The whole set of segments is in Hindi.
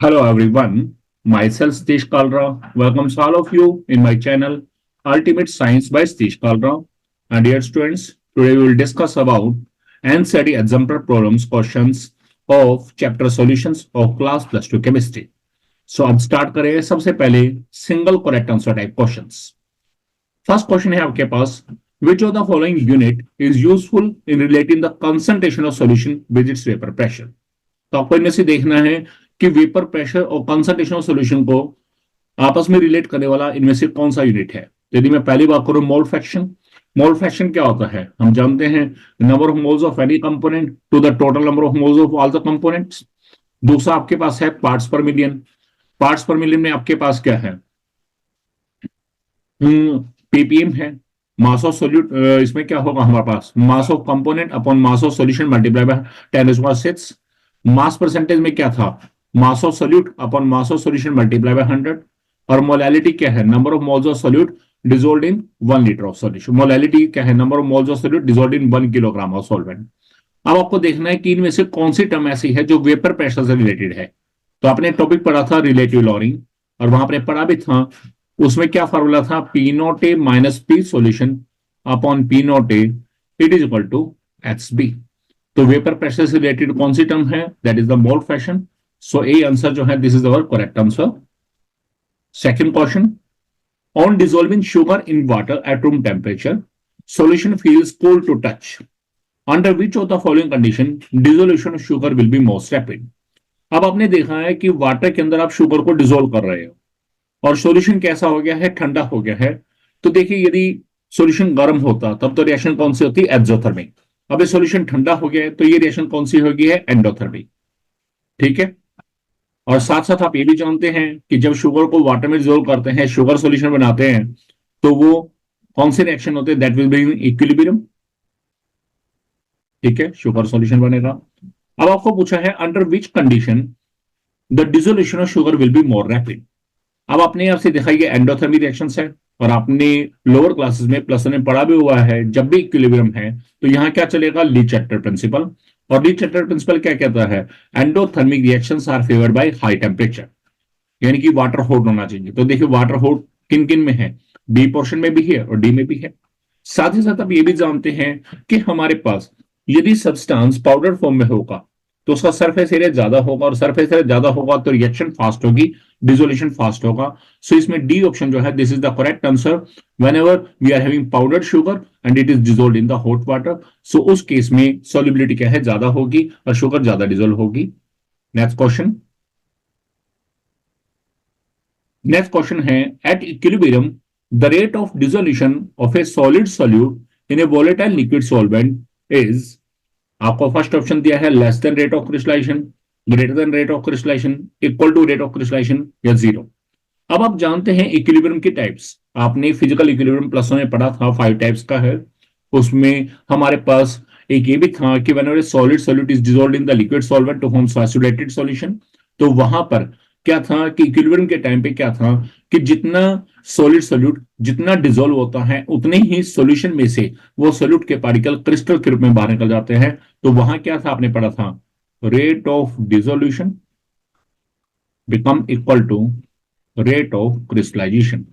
Hello everyone, myself Satish Kalra welcomes all of you in my channel Ultimate Science by Satish Kalra. And dear students, today we will discuss about NCERT exemplar problems questions of chapter solutions of class plus 2 chemistry. So अब स्टार्ट करें सबसे पहले single correct answer type questions. First question है आपके पास which of the following unit is useful in relating the concentration of solution with its vapor pressure। तो आपको इनमें से देखना है कि वेपर प्रेशर और कंसंट्रेशन ऑफ सॉल्यूशन को आपस में रिलेट करने वाला इनमें से कौन सा यूनिट है। यदि मैं पहली बात करूं मोल फ्रैक्शन क्या होता है, हम जानते हैं number of moles of any component to the total number of moles of all the components. दूसरा आपके पास है पार्ट्स पर मिलियन में आपके पास क्या है, पीपीएम है। मास ऑफ सोल्यूट, इसमें क्या होगा हमारे पास mass of component upon mass of solution multiply by 10⁻⁶। Mass percentage में क्या था, mass of solute upon mass of solution multiply by 100। और मोलैलिटी क्या है, number of moles of solute dissolved in 1 litre of solution. Molality क्या है, number of moles of solute dissolved in 1 kilogram of solvent. अब आपको देखना है कि इनमें से कौन सी टर्म ऐसी है जो वेपर प्रेशर से रिलेटेड है। तो आपने टॉपिक पढ़ा था रिलेटिव लॉरिंग, और वहां पर पढ़ा भी था, उसमें क्या फॉर्मूला था, P naught A minus P solution upon P naught A it is equal to H B. तो वेपर प्रेशर से रिलेटेड कौन सी टर्म है, that is the mole fraction. So A answer जो है this is our correct answer. Second question, on dissolving sugar in water at room temperature solution feels cool to touch, under which of the following condition dissolution of sugar will be most rapid. अब आपने देखा है कि वाटर के अंदर आप शुगर को डिसोल्व कर रहे हो और सॉल्यूशन कैसा हो गया है, ठंडा हो गया है। तो देखिए यदि सॉल्यूशन गर्म होता तब तो रिएक्शन कौन सी होती, एक्सोथर्मिक। अब ये सॉल्यूशन ठंडा हो गया है तो ये रिएक्शन कौन सी होगी, है एंडोथर्मिक। ठीक है। और साथ साथ आप ये भी जानते हैं कि जब शुगर को वाटर में डिसॉल्व करते हैं, शुगर सॉल्यूशन बनाते हैं, तो वो कौन से रिएक्शन होते हैं, that will be in equilibrium. ठीक है, शुगर सॉल्यूशन बनेगा। अब आपको पूछा है under which condition the dissolution of sugar will be more rapid. अब आपने आपसे देखा ये एंडोथर्मिक रिएक्शंस है, और आपने लोअर क्लासेस में प्लस में पढ़ा भी हुआ है, जब भी इक्विलिब्रियम है तो यहां क्या चलेगा, ली चैप्टर प्रिंसिपल। और ली चैप्टर प्रिंसिपल क्या कहता है, endothermic reactions are favoured by high temperature, यानी कि वाटर हॉट होना चाहिए। तो देखिए वाटर हॉट किन किन में है, बी पोर्शन में भी है और डी में भी है। साथ ही साथ आप ये भी जानते हैं कि हमारे पास यदि सब्सटेंस पाउडर फॉर्म में होगा तो उसका सरफेस एरिया ज्यादा होगा, और सरफेस एरिया ज्यादा होगा तो रिएक्शन फास्ट होगी, डिसोल्यूशन फास्ट होगा। सो इसमें डी ऑप्शन जो है this is the correct answer. Whenever we are having powdered sugar and it is dissolved in the hot water, so उस केस में सॉल्युबिलिटी क्या है, ज्यादा होगी और शुगर ज्यादा डिसॉल्व होगी। नेक्स्ट क्वेश्चन है at equilibrium the rate of dissolution of a solid solute in a volatile liquid solvent is. आपको फर्स्ट ऑप्शन दिया है less than rate of crystallisation, greater than rate of crystallisation, equal to rate of crystallisation या जीरो। अब आप जानते हैं इक्विलिब्रियम की टाइप्स, आपने फिजिकल इक्विलिब्रियम प्लस में पढ़ा था, 5 टाइप्स का है। उसमें हमारे पास एक ये भी था कि whenever a solid solute is dissolved in the liquid solvent to form saturated solution, तो वहां पर क्या था कि इक्विलिब्रियम के टाइम पे क्या था कि जितना सॉलिड सॉल्यूट जितना डिसॉल्व होता है उतने ही सॉल्यूशन में से वो सॉल्यूट के पार्टिकल क्रिस्टल के रूप में बाहर निकल जाते हैं। तो वहां क्या था, आपने पढ़ा था rate of dissolution become equal to rate of crystallisation.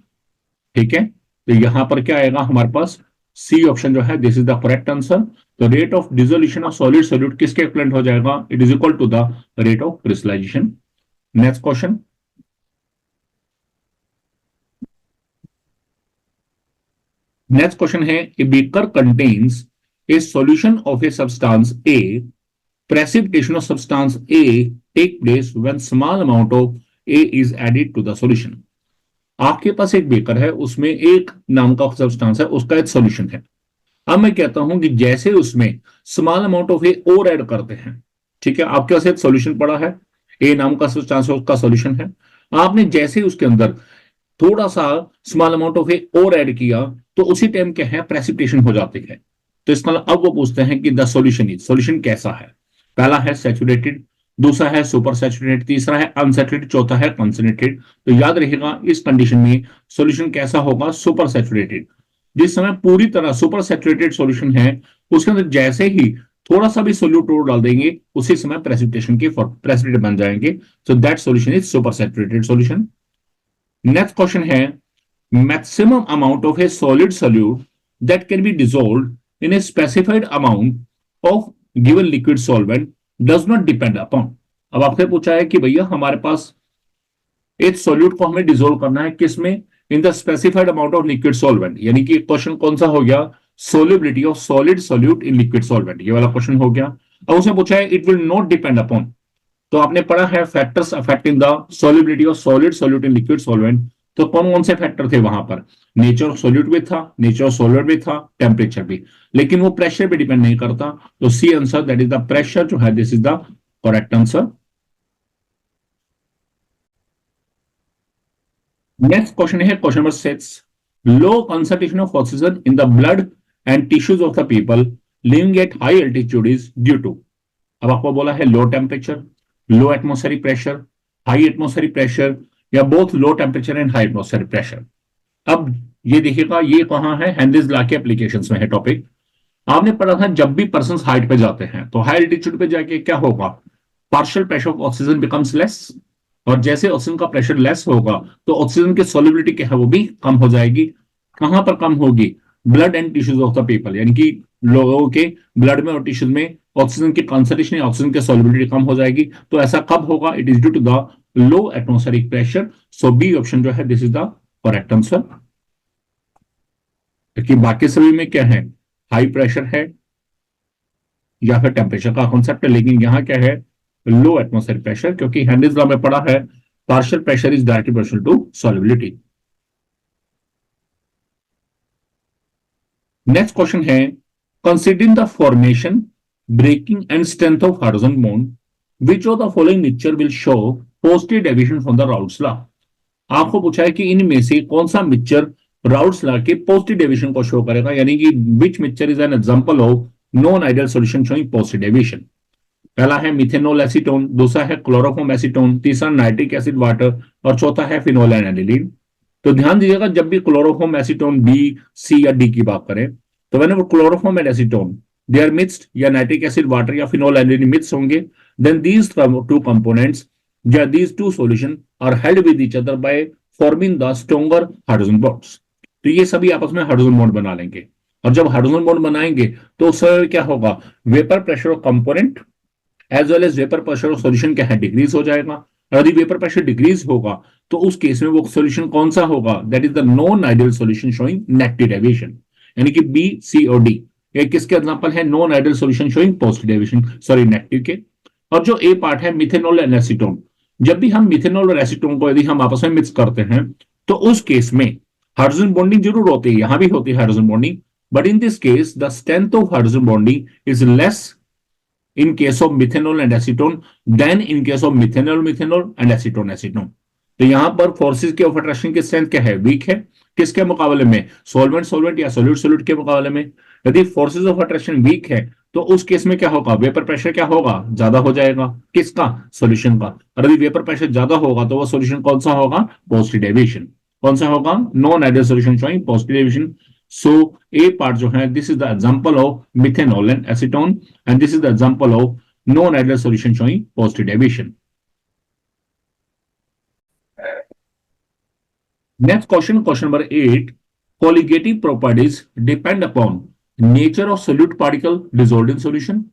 ठीक है, तो यहां पर क्या आएगा हमारे पास, सी ऑप्शन जो है this is the correct answer. तो rate of dissolution of solid solute किसके इक्विवेलेंट हो जाएगा, it is equal to the rate of crystallization. Next question है a beaker contains a solution of a substance A, precipitation of substance A take place when small amount of A is added to the solution। आपके पास एक बेकर है, उसमें एक नाम का सब्सटेंस है, उसका एक सॉल्यूशन है। अब मैं कहता हूं कि जैसे उसमें स्मॉल अमाउंट ऑफ ए और ऐड करते हैं, ठीक है, आपके पास एक सॉल्यूशन पड़ा है, ए नाम का सब्सटेंस उसका सॉल्यूशन है, आपने जैसे उसके अंदर थोड़ा सा स्मॉल अमाउंट ऑफ ए और ऐड किया तो उसी टाइम क्या है, प्रेसिपिटेशन हो जाती है। तो इसका अब वो पूछते हैं कि द सॉल्यूशन इज, सॉल्यूशन कैसा है। पहला है सैचुरेटेड, दूसरा है सुपर सैचुरेटेड, तीसरा है अनसैचुरेटेड, चौथा है कंसंट्रेटेड। तो याद रखिएगा इस कंडीशन में सॉल्यूशन कैसा होगा, सुपर सैचुरेटेड। जिस समय पूरी तरह सुपर सैचुरेटेड सॉल्यूशन है उसके अंदर जैसे ही थोड़ा सा भी सोल्यूट और डाल देंगे उसी समय प्रेसिपिटेशन के प्रेसिपिटेट बन जाएंगे। So that solution is super saturated solution. Next question है, maximum amount of a solid solute that can be dissolved in a specified amount of given liquid solvent does not depend upon। अब आपसे पूछा है कि भैया हमारे पास एक सॉल्यूट को हमें डिसोल्व करना है किसमें, in the specified amount of liquid solvent, यानी कि क्वेश्चन कौन सा हो गया, solubility of solid solute in liquid solvent, ये वाला क्वेश्चन हो गया। अब उसने पूछा है it will not depend upon, तो आपने पढ़ा है factors affecting the solubility of solid solute in liquid solvent, तो कौन कौन से फैक्टर थे वहां पर, नेचर ऑफ सॉल्यूट भी था, नेचर ऑफ सॉल्वेंट भी था, टेम्परेचर भी, लेकिन वो प्रेशर पे डिपेंड नहीं करता। तो C answer that is the pressure जो है, this is the correct answer. Next question है question number 6, low concentration of oxygen in the blood and tissues of the people living at high altitude is due to. अब आपको बोला है low temperature, low atmospheric pressure, high atmospheric pressure, या both low temperature and high atmospheric pressure. अब ये देखिएगा ये कहां है, हेनरीज लॉ के एप्लीकेशंस में है टॉपिक। आपने पढ़ा था जब भी पर्सन हाइट पे जाते हैं तो हाई एल्टीट्यूड पे जाके क्या होगा, partial pressure of oxygen becomes less, और जैसे ऑक्सीजन का प्रेशर लेस होगा तो ऑक्सीजन की सॉल्युबिलिटी क्या है वो भी कम हो जाएगी। कहां पर कम होगी, blood and tissues of the people, यानी कि लोगों के ब्लड में और टिश्यूज में ऑक्सीजन की कंसंट्रेशन, ऑक्सीजन की सॉल्युबिलिटी कम हो जाएगी। तो ऐसा कब होगा, it is due to the low atmospheric pressure. So B option जो है this is the correct answer. क्योंकि बाकी सभी में क्या है, हाई प्रेशर है या फिर टेम्परेचर का कॉन्सेप्ट है, लेकिन यहां क्या है, लो एटमॉस्फेरिक प्रेशर, क्योंकि हेनरीज लॉ में पढ़ा है partial pressure is directly proportional to solubility. Next question है, considering the formation, breaking and strength of hydrogen bond, which of the following mixture will show positive deviation from the Raoult's law. आपको पूछा है कि इनमें से कौन सा मिक्सचर राउल्ट्स लॉ के पॉजिटिव डेविएशन को शो करेगा, यानी कि which mixture is an example of non ideal solution showing positive deviation. पहला है मिथेनॉल एसीटोन, दूसरा है क्लोरोफॉर्म एसीटोन, तीसरा नाइट्रिक एसिड वाटर, और चौथा है फिनोल एंड एनिलीन। तो ध्यान दीजिएगा जब भी क्लोरोफॉर्म एसीटोन बी, सी या डी की बात करें तो मैंने वो chloroform and acetone they are mixed, या नाइट्रिक एसिड वाटर या फिनोल एनिलीन मिक्स होंगे, देन दीज टू कंपोनेंट्स या these two solution are held with each other by forming the stronger hydrogen bonds. तो ये सभी आपस में हाइड्रोजन बॉन्ड बना लेंगे, और जब हाइड्रोजन बॉन्ड बनाएंगे तो उस समय क्या होगा, vapour pressure of component as well as vapour pressure of solution क्या है, डिक्रीज हो जाएगा। और यदि वेपर प्रेशर डिक्रीज होगा तो उस केस में वो सॉल्यूशन कौन सा होगा, that is the non ideal solution showing negative deviation, यानी कि बी, सी और डी ये किसके एग्जांपल है, non ideal solution showing positive deviation, sorry negative के। और जो ए पार्ट है मिथेनॉल एंड एसीटोन, जब भी हम मिथेनॉल और एसीटोन को यदि हम आपस में मिक्स करते हैं तो उस केस में हाइड्रोजन बॉन्डिंग जरूर होती है, यहां भी होती है hydrogen bonding, but in this case the strength of hydrogen bonding is less in case of methanol and acetone than in case of methanol and acetone। तो यहां पर फोर्सेस के ऑफ अट्रैक्शन की स्ट्रेंथ क्या है, वीक है, किसके मुकाबले में, सॉल्वेंट या सोल्यूट के मुकाबले में। यदि फोर्सेस ऑफ अट्रैक्शन वीक है तो उस केस में क्या होगा, वेपर प्रेशर क्या होगा, ज्यादा हो जाएगा, किसका, सॉल्यूशन का। और यदि वेपर प्रेशर ज्यादा होगा तो वो सॉल्यूशन कौन सा होगा, पॉजिटिव डेविएशन, कौन सा होगा, non ideal solution showing positive deviation. So A part जो है this is the example of methanol and acetone and this is the example of non-ideal solution showing positive deviation. Next question, question number 8. Colligative properties depend upon nature of solute particle dissolved in solution,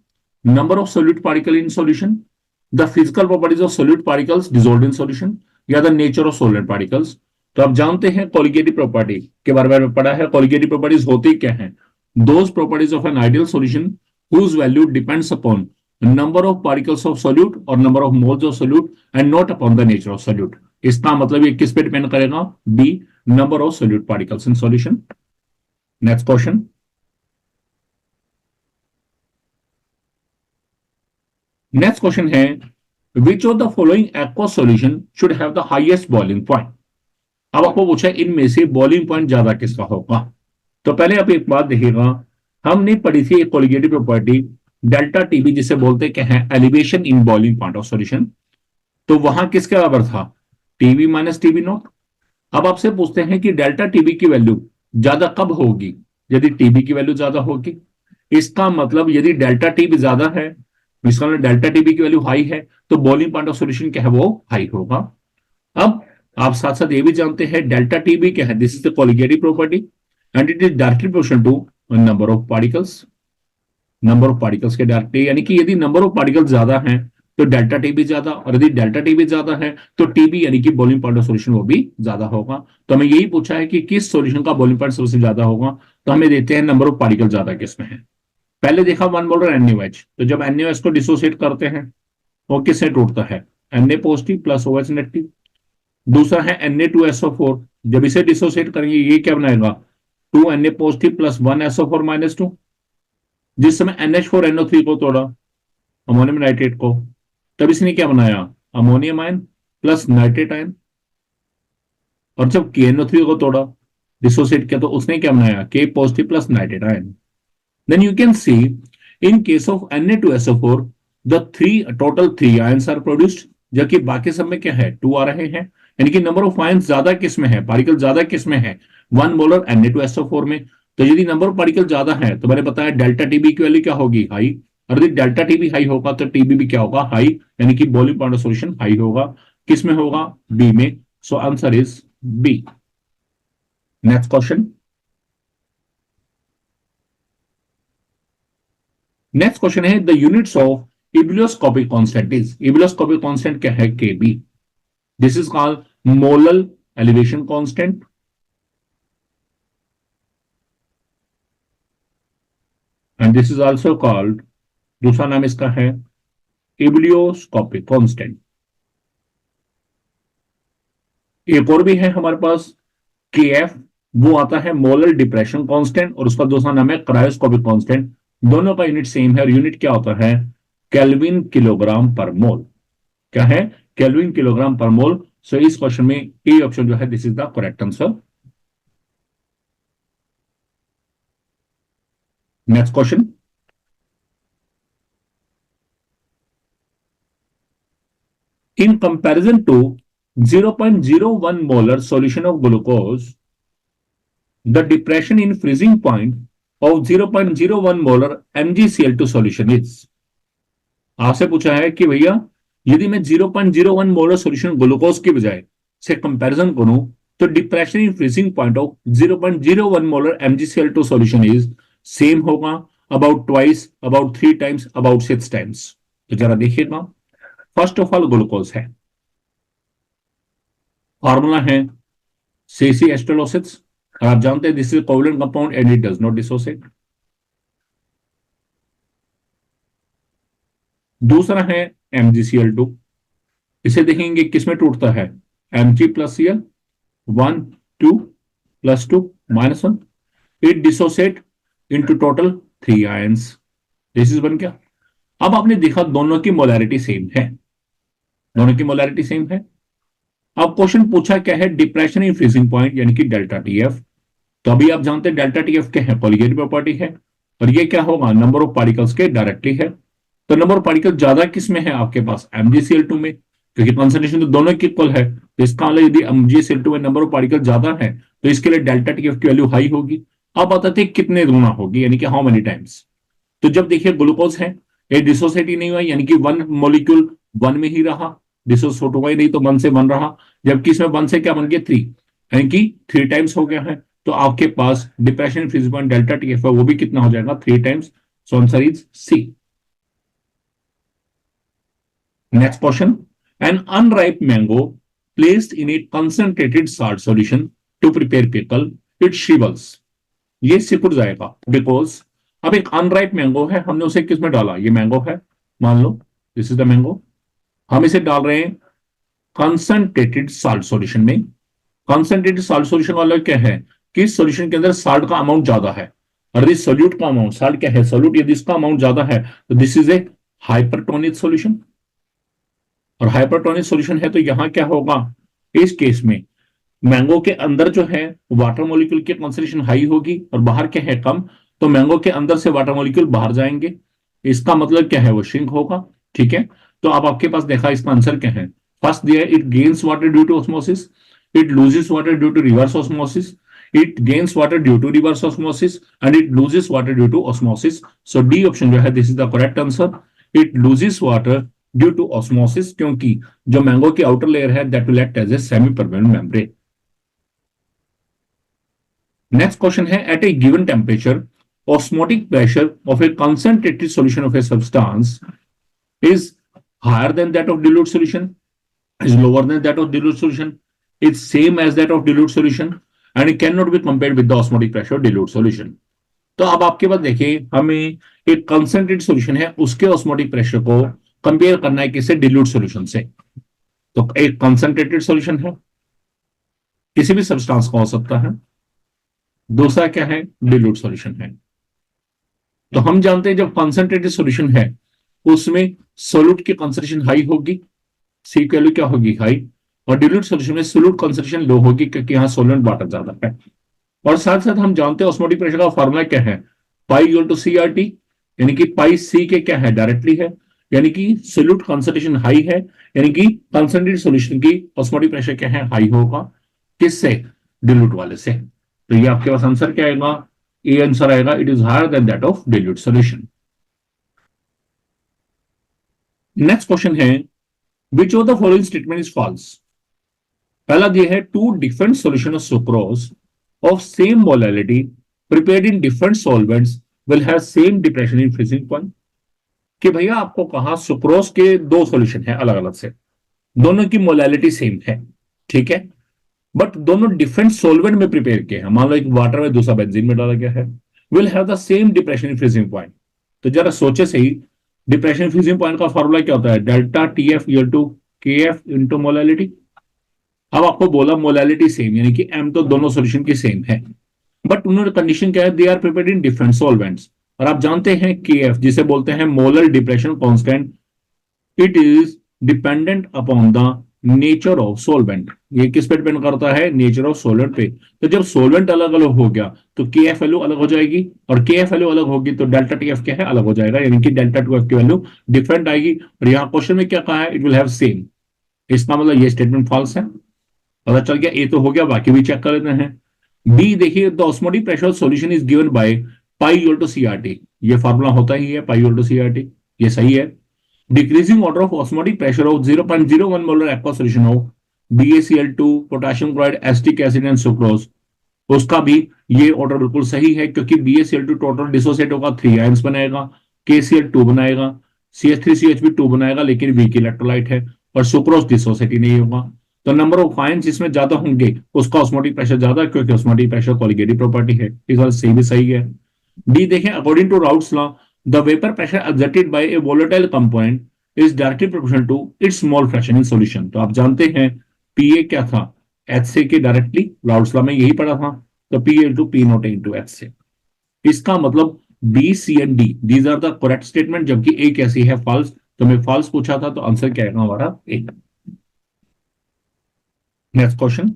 number of solute particle in solution, the physical properties of solute particles dissolved in solution, या the nature of solvent particles। तो आप जानते हैं कॉलिगेटिव प्रॉपर्टी के बारे में पढ़ा है, कॉलिगेटिव प्रॉपर्टीज होती क्या है, those properties of an ideal solution whose value depends upon number of particles of solute और number of moles of solute and not upon the nature of solute. इसका मतलब ये किस पे डिपेंड करेगा, B, number of solute particles in solution. Next question, next question है which of the following aqueous solution should have the highest boiling point. अब आपको पूछा इनमें से बॉइलिंग पॉइंट ज्यादा किसका होगा। तो पहले आप एक बात देखिएगा, हमने पढ़ी थी एक कॉलिगेटिव प्रॉपर्टी डेल्टा टीबी जिसे बोलते क्या है, elevation in boiling point of solution. तो वहां किसके बराबर था, टीबी माइनस टीबी नॉट। अब आपसे पूछते हैं कि डेल्टा टीबी की वैल्यू ज्यादा कब होगी, यदि टीबी की वैल्यू ज्यादा होगी, इसका मतलब यदि डेल्टा टी भी ज्यादा है, इसका मतलब डेल्टा टी बी की वैल्यू हाई है, तो बॉइलिंग पॉइंट ऑफ सॉल्यूशन क्या है, वो हाई होगा। अब आप साथ साथ ये भी जानते हैं डेल्टा टी बी क्या है, this is the colligative property and it is directly proportional to number of particles, number of particles के डायरेक्टली, यानी कि यदि नंबर ऑफ पार्टिकल्स ज्यादा हैं तो डेल्टा टी भी ज्यादा, और यदि डेल्टा टी भी ज्यादा है तो टीबी यानी कि बॉइलिंग पॉइंट ऑफ सॉल्यूशन वो भी ज्यादा होगा। तो हमें यही पूछा है कि किस सॉल्यूशन का बॉइलिंग पॉइंट सबसे ज्यादा होगा, तो हमें देते हैं नंबर ऑफ पार्टिकल ज्यादा किसमें है। पहले देखा वन मोलर NaOH, तो जब NaOH को डिसोसिएट करते हैं वो किससे टूटता है, Na positive plus OH negative. दूसरा है Na2SO4, जब इसे डिसोसिएट करेंगे ये क्या बनाएगा, 2Na positive plus 1SO4 minus 2। जिस समय NH4NO3 को तोड़ा, अमोनियम नाइट्रेट को, तब इसने क्या बनाया, ammonium ion plus nitrate ion. और जब KNO3 को तोड़ा, डिसोसिएट किया, तो उसने क्या बनाया, K positive plus nitrate ion. Then you can see in case of Na2SO4 the total 3 ions are produced, जबकि बाकी सब में क्या है, 2 आ रहे हैं, यानी कि नंबर ऑफ आयंस ज्यादा किस में है, पार्टिकल ज्यादा किस में है, 1 मोलर Na2SO4 में। तो यदि नंबर ऑफ पार्टिकल ज्यादा है तो मैंने बताया डेल्टा टीबी की वैल्यू क्या होगी, हाई। और यदि डेल्टा टीबी हाई होगा तो टीबी भी क्या होगा, हाई, यानी कि boiling point of solution high होगा। किस में होगा, बी में। So answer is B. Next question. Next question है the units of ebullioscopic constant is, ebullioscopic constant क्या है, Kb. This is called molal elevation constant and this is also called, दूसरा नाम इसका है इबिलियोस्कोपिक कांस्टेंट। एक और भी है हमारे पास KF, वो आता है मोलर डिप्रेशन कांस्टेंट, और उसका दूसरा नाम है क्रायोस्कोपिक कांस्टेंट। दोनों का यूनिट सेम है, और यूनिट क्या होता है, केल्विन किलोग्राम पर मोल। क्या है, केल्विन किलोग्राम पर मोल। सो इस क्वेश्चन में ए ऑप्शन जो है this is the correct answer. Next question. In comparison to 0.01 molar solution of glucose the depression in freezing point of 0.01 molar MgCl2 solution is. आपसे पूछा है कि भैया यदि मैं 0.01 मोलर सॉल्यूशन ग्लूकोज के बजाय से कंपैरिजन करूं तो depression in freezing point of 0.01 molar MgCl2 solution is same होगा, about twice, about 3 times, about 6 times. तो जरा देखिएगा। फर्स्ट ऑफ ऑल ग्लूकोज है, फॉर्मूला है CC एस्ट्रोलोसिस, और आप जानते हैं this is covalent compound and it does not dissociate. दूसरा है MgCl2, इसे देखेंगे किसमें टूटता है, Mg plus Cl, 1 2 plus 2 minus 1, it dissociate into total 3 ions. This is बन गया। अब आपने देखा दोनों की मोलैरिटी सेम है, दोनों की मोलैरिटी सेम है। अब क्वेश्चन पूछा क्या है, डिप्रेशन इन फ्रीजिंग पॉइंट यानी कि डेल्टा TF। तो अभी आप जानते हैं डेल्टा TF क्या है, कोलिगेटिव प्रॉपर्टी है, और ये क्या होगा, नंबर ऑफ पार्टिकल्स के डायरेक्टली है। तो नंबर ऑफ पार्टिकल ज्यादा किस में है आपके पास, MgCl2 में, क्योंकि कॉन्सेंट्रेशन तो दोनों की इक्वल है। तो इसका मतलब यदि MgCl2 में नंबर ऑफ पार्टिकल ज्यादा है तो इसके लिए डेल्टा TF की वैल्यू हाई होगी। अब बताते कितने गुना होगी, यानी कि हाउ मेनी टाइम्स। तो जब देखिए ग्लूकोज है, ये डिसोसिएट ही नहीं हुआ, यानी कि 1 मॉलिक्यूल 1 में ही रहा, डिसोसिएट हुआ ही नहीं, तो 1 से 1 रहा। जबकि इसमें 1 से क्या बन गया, 3, यानी कि 3 टाइम्स हो गया है। तो आपके पास depression freezing point delta TF है, वो भी कितना हो जाएगा, 3 times. So answer is C. Next question. An unripe mango placed in a concentrated salt solution to prepare pickle, it shrivels. ये सिकुड़ जाएगा बिकॉज अब एक अनराइप मैंगो है, हमने उसे किसमें डाला, ये मैंगो है, मान लो दिस इज द मैंगो, हम इसे डाल रहे हैं कंसंट्रेटेड साल्ट सॉल्यूशन में। कंसंट्रेटेड साल्ट सॉल्यूशन वाला क्या है कि इस सॉल्यूशन के अंदर साल्ट का अमाउंट ज्यादा है, और इस सोल्यूट का अमाउंट, साल्ट क्या है सोल्यूट, यदि इसका अमाउंट ज्यादा है तो this is a hypertonic solution. और हाइपरटोनिक सॉल्यूशन है तो यहां क्या होगा, इस केस में मैंगो के अंदर जो है वाटर मॉलिक्यूल की कॉन्सेंट्रेशन हाई होगी और बाहर क्या है कम, तो मैंगो के अंदर से वाटर मॉलिक्यूल बाहर जाएंगे, इसका मतलब क्या है, वो श्रिंक होगा। ठीक है, तो अब आपके पास देखा इसका आंसर क्या है। फर्स्ट दिया है it gains water due to osmosis, it loses water due to reverse osmosis, it gains water due to reverse osmosis and it loses water due to osmosis. So D option जो है this is the correct answer. It loses water due to osmosis, क्योंकि जो मैंगो की आउटर लेयर है that will act as a semi permanent membrane. Next question है, at a given temperature osmotic pressure of a concentrated solution of a substance is higher than that of dilute solution, is lower than that of dilute solution, is same as that of dilute solution, and it cannot be compared with the osmotic pressure of dilute solution। तो अब आपके पास देखिए, हमें एक कंसेंट्रेटेड सॉल्यूशन है उसके ऑस्मोटिक प्रेशर को कंपेयर करना है किससे? डिल्यूट सॉल्यूशन से। तो एक कंसेंट्रेटेड सॉल्यूशन है, किसी भी सब्सटेंस का हो सकता है, दूसरा क्या है? डिल्यूट सॉल्यूशन है। तो हम जानते हैं जब कंसंट्रेटेड सॉल्यूशन है उसमें सोल्यूट की कंसंट्रेशन हाई होगी, सी की वैल्यू क्या होगी? हाई। और डिल्यूट सॉल्यूशन में सोल्यूट कंसंट्रेशन लो होगी क्योंकि यहां सोलेंट वाटर ज्यादा है। और साथ साथ हम जानते हैं ऑस्मोटिक प्रेशर का फॉर्मूला क्या है? Pi equal to C R T, यानी कि पाई सी के क्या है? डायरेक्टली है, यानी कि सोल्यूट कंसंट्रेशन हाई है, यानी कि कंसंट्रेटेड सॉल्यूशन की ऑस्मोटिक प्रेशर क्या है? हाई होगा। किससे? डिल्यूट वाले से। तो ये आपके पास आंसर क्या आएगा? ए आंसर आएगा, it is higher than that of dilute solution. Next question है, which of the following statement is false? पहला दिया है, two different solution of sucrose of same molality prepared in different solvents will have same depression in freezing point. कि भैया आपको कहा सुक्रोज के दो सॉल्यूशन है अलग अलग से, दोनों की मोलैलिटी सेम है, ठीक है, बट दोनों डिफरेंट सॉल्वेंट में प्रिपेयर किए हैं। मान लो एक वाटर में दूसरा बेंजीन में डाला गया है, will have the same depression in freezing point. तो जरा सोचे सही, डिप्रेशन फ्रीजिंग पॉइंट का फॉर्मूला क्या होता है? Delta T F equal to K F into molality. अब आपको बोला मोलैलिटी सेम, यानी कि एम तो दोनों सॉल्यूशन की सेम है, बट उन्होंने कंडीशन क्या है? They are prepared in different solvents. और आप जानते हैं के एफ जिसे बोलते हैं molar depression constant, it is dependent upon the nature of solvent. ये किस पे डिपेंड करता है? नेचर ऑफ सोलवेंट पे। तो जब सोलवेंट अलग अलग हो गया तो के एफ वैल्यू अलग हो जाएगी, और के एफ वैल्यू अलग होगी तो डेल्टा टी एफ क्या है? अलग हो जाएगा, यानी कि डेल्टा टू एफ की वैल्यू डिफरेंट आएगी। और यहाँ क्वेश्चन में क्या कहा है? It will have same. इसका मतलब ये स्टेटमेंट फॉल्स है। पता चल गया, ए तो हो गया, बाकी भी चेक कर लेते हैं। बी देखिए, the osmotic pressure solution is given by pi equal to C R T. ये फॉर्मूला होता ही है, pi equal to C R T, ये सही है। Decreasing order of osmotic pressure of 0.01 molar aqua solution of BaCl2 potassium chloride acetic acid and sucrose, उसका भी ये ऑर्डर बिल्कुल सही है, क्योंकि BaCl2 टोटल डिसोसिएट होगा, 3 आयंस बनाएगा, KCl2 बनाएगा, CH3CH2 बनाएगा, लेकिन वीक इलेक्ट्रोलाइट है, और सुक्रोज डिसोसिएट ही नहीं होगा। तो नंबर ऑफ आयंस जिसमें ज्यादा होंगे उसका ऑस्मोटिक प्रेशर ज्यादा, क्योंकि ऑस्मोटिक प्रेशर कोलिगेटिव प्रॉपर्टी है। इस बात से भी सही है। डी देखें, according to Raoult's law the vapour pressure exerted by a volatile component is directly proportional to its mole fraction in solution. तो आप जानते हैं पीए क्या था? एच से के डायरेक्टली, राउट्स लॉ में यही पढ़ा था। तो P into P naught into H से। इसका मतलब B C and D these are the correct statement, जबकि ए कैसी है? फॉल्स। तो मैं फॉल्स पूछा था, तो आंसर क्या आएगा हमारा? ए। नेक्स्ट क्वेश्चन,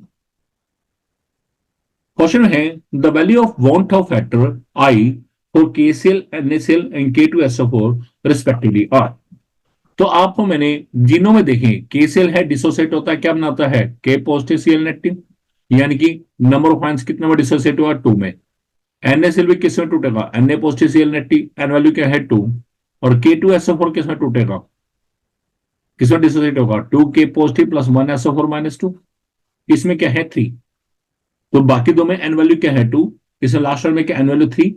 क्वेश्चन है, the value of van't Hoff factor i for KCl, NaCl and K2SO4 respectively are. तो आपको मैंने जीनों में देखें, KCl है डिसोसिएट होता है, क्या बनाता है? K पॉजिटिव Cl नेगेटिव, यानी कि नंबर ऑफ आयंस कितने में डिसोसिएट हुआ? 2 में। NaCl भी किस में टूटेगा? Na positive Cl negative, n value क्या है? 2। और K2SO4 किस में टूटेगा? किस में डिसोसिएट होगा? 2K positive plus 1SO4 minus 2, इसमें क्या है? 3। तो बाकी दो में एन वैल्यू क्या है? 2, इसमें लास्ट में क्या? N value 3।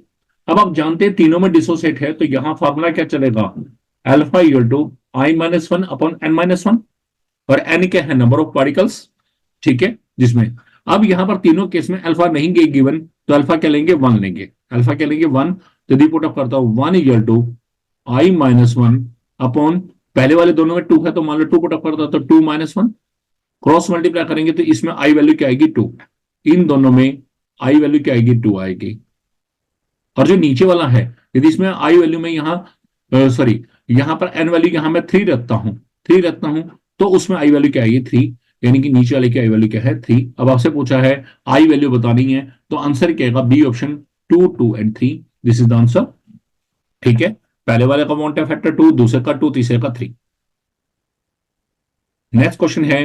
अब आप जानते हैं तीनों में डिसोसिएट है, तो यहां फॉर्मूला क्या चलेगा? Alpha equal to I-1 upon N-1, और एन क्या है? नंबर ऑफ पार्टिकल्स, ठीक है, जिसमें अब यहां पर तीनों केस में अल्फा नहीं गई गिवन, तो अल्फा क्या लेंगे? 1 लेंगे। अल्फा क्या लेंगे? 1। तो रिपोर्ट अप करता हूं, 1 इक्वल टू I-1 अपॉन, पहले वाले दोनों में 2 है, तो मान लो 2 पुट अप करता, तो 2 - 1, क्रॉस मल्टीप्लाई करेंगे तो इसमें आई वैल्यू क्या आएगी? 2। इन दोनों में आई वैल्यू क्या आएगी? 2 आएगी। और जो नीचे वाला है, यदि इसमें आई वैल्यू में यहां सॉरी यहां पर एन वैल्यू यहां मैं 3 रखता हूं, तो उसमें आई वैल्यू क्या आएगी? 3, यानी कि नीचे वाले की आई वैल्यू क्या है? 3। अब आपसे पूछा है आई वैल्यू बतानी है, तो आंसर क्या आएगा? B option, 2, 2 and 3, this is the answer. ठीक है, पहले वाले का वॉन्ट फैक्टर 2, दूसरे का 2, तीसरे का 3। नेक्स्ट क्वेश्चन है,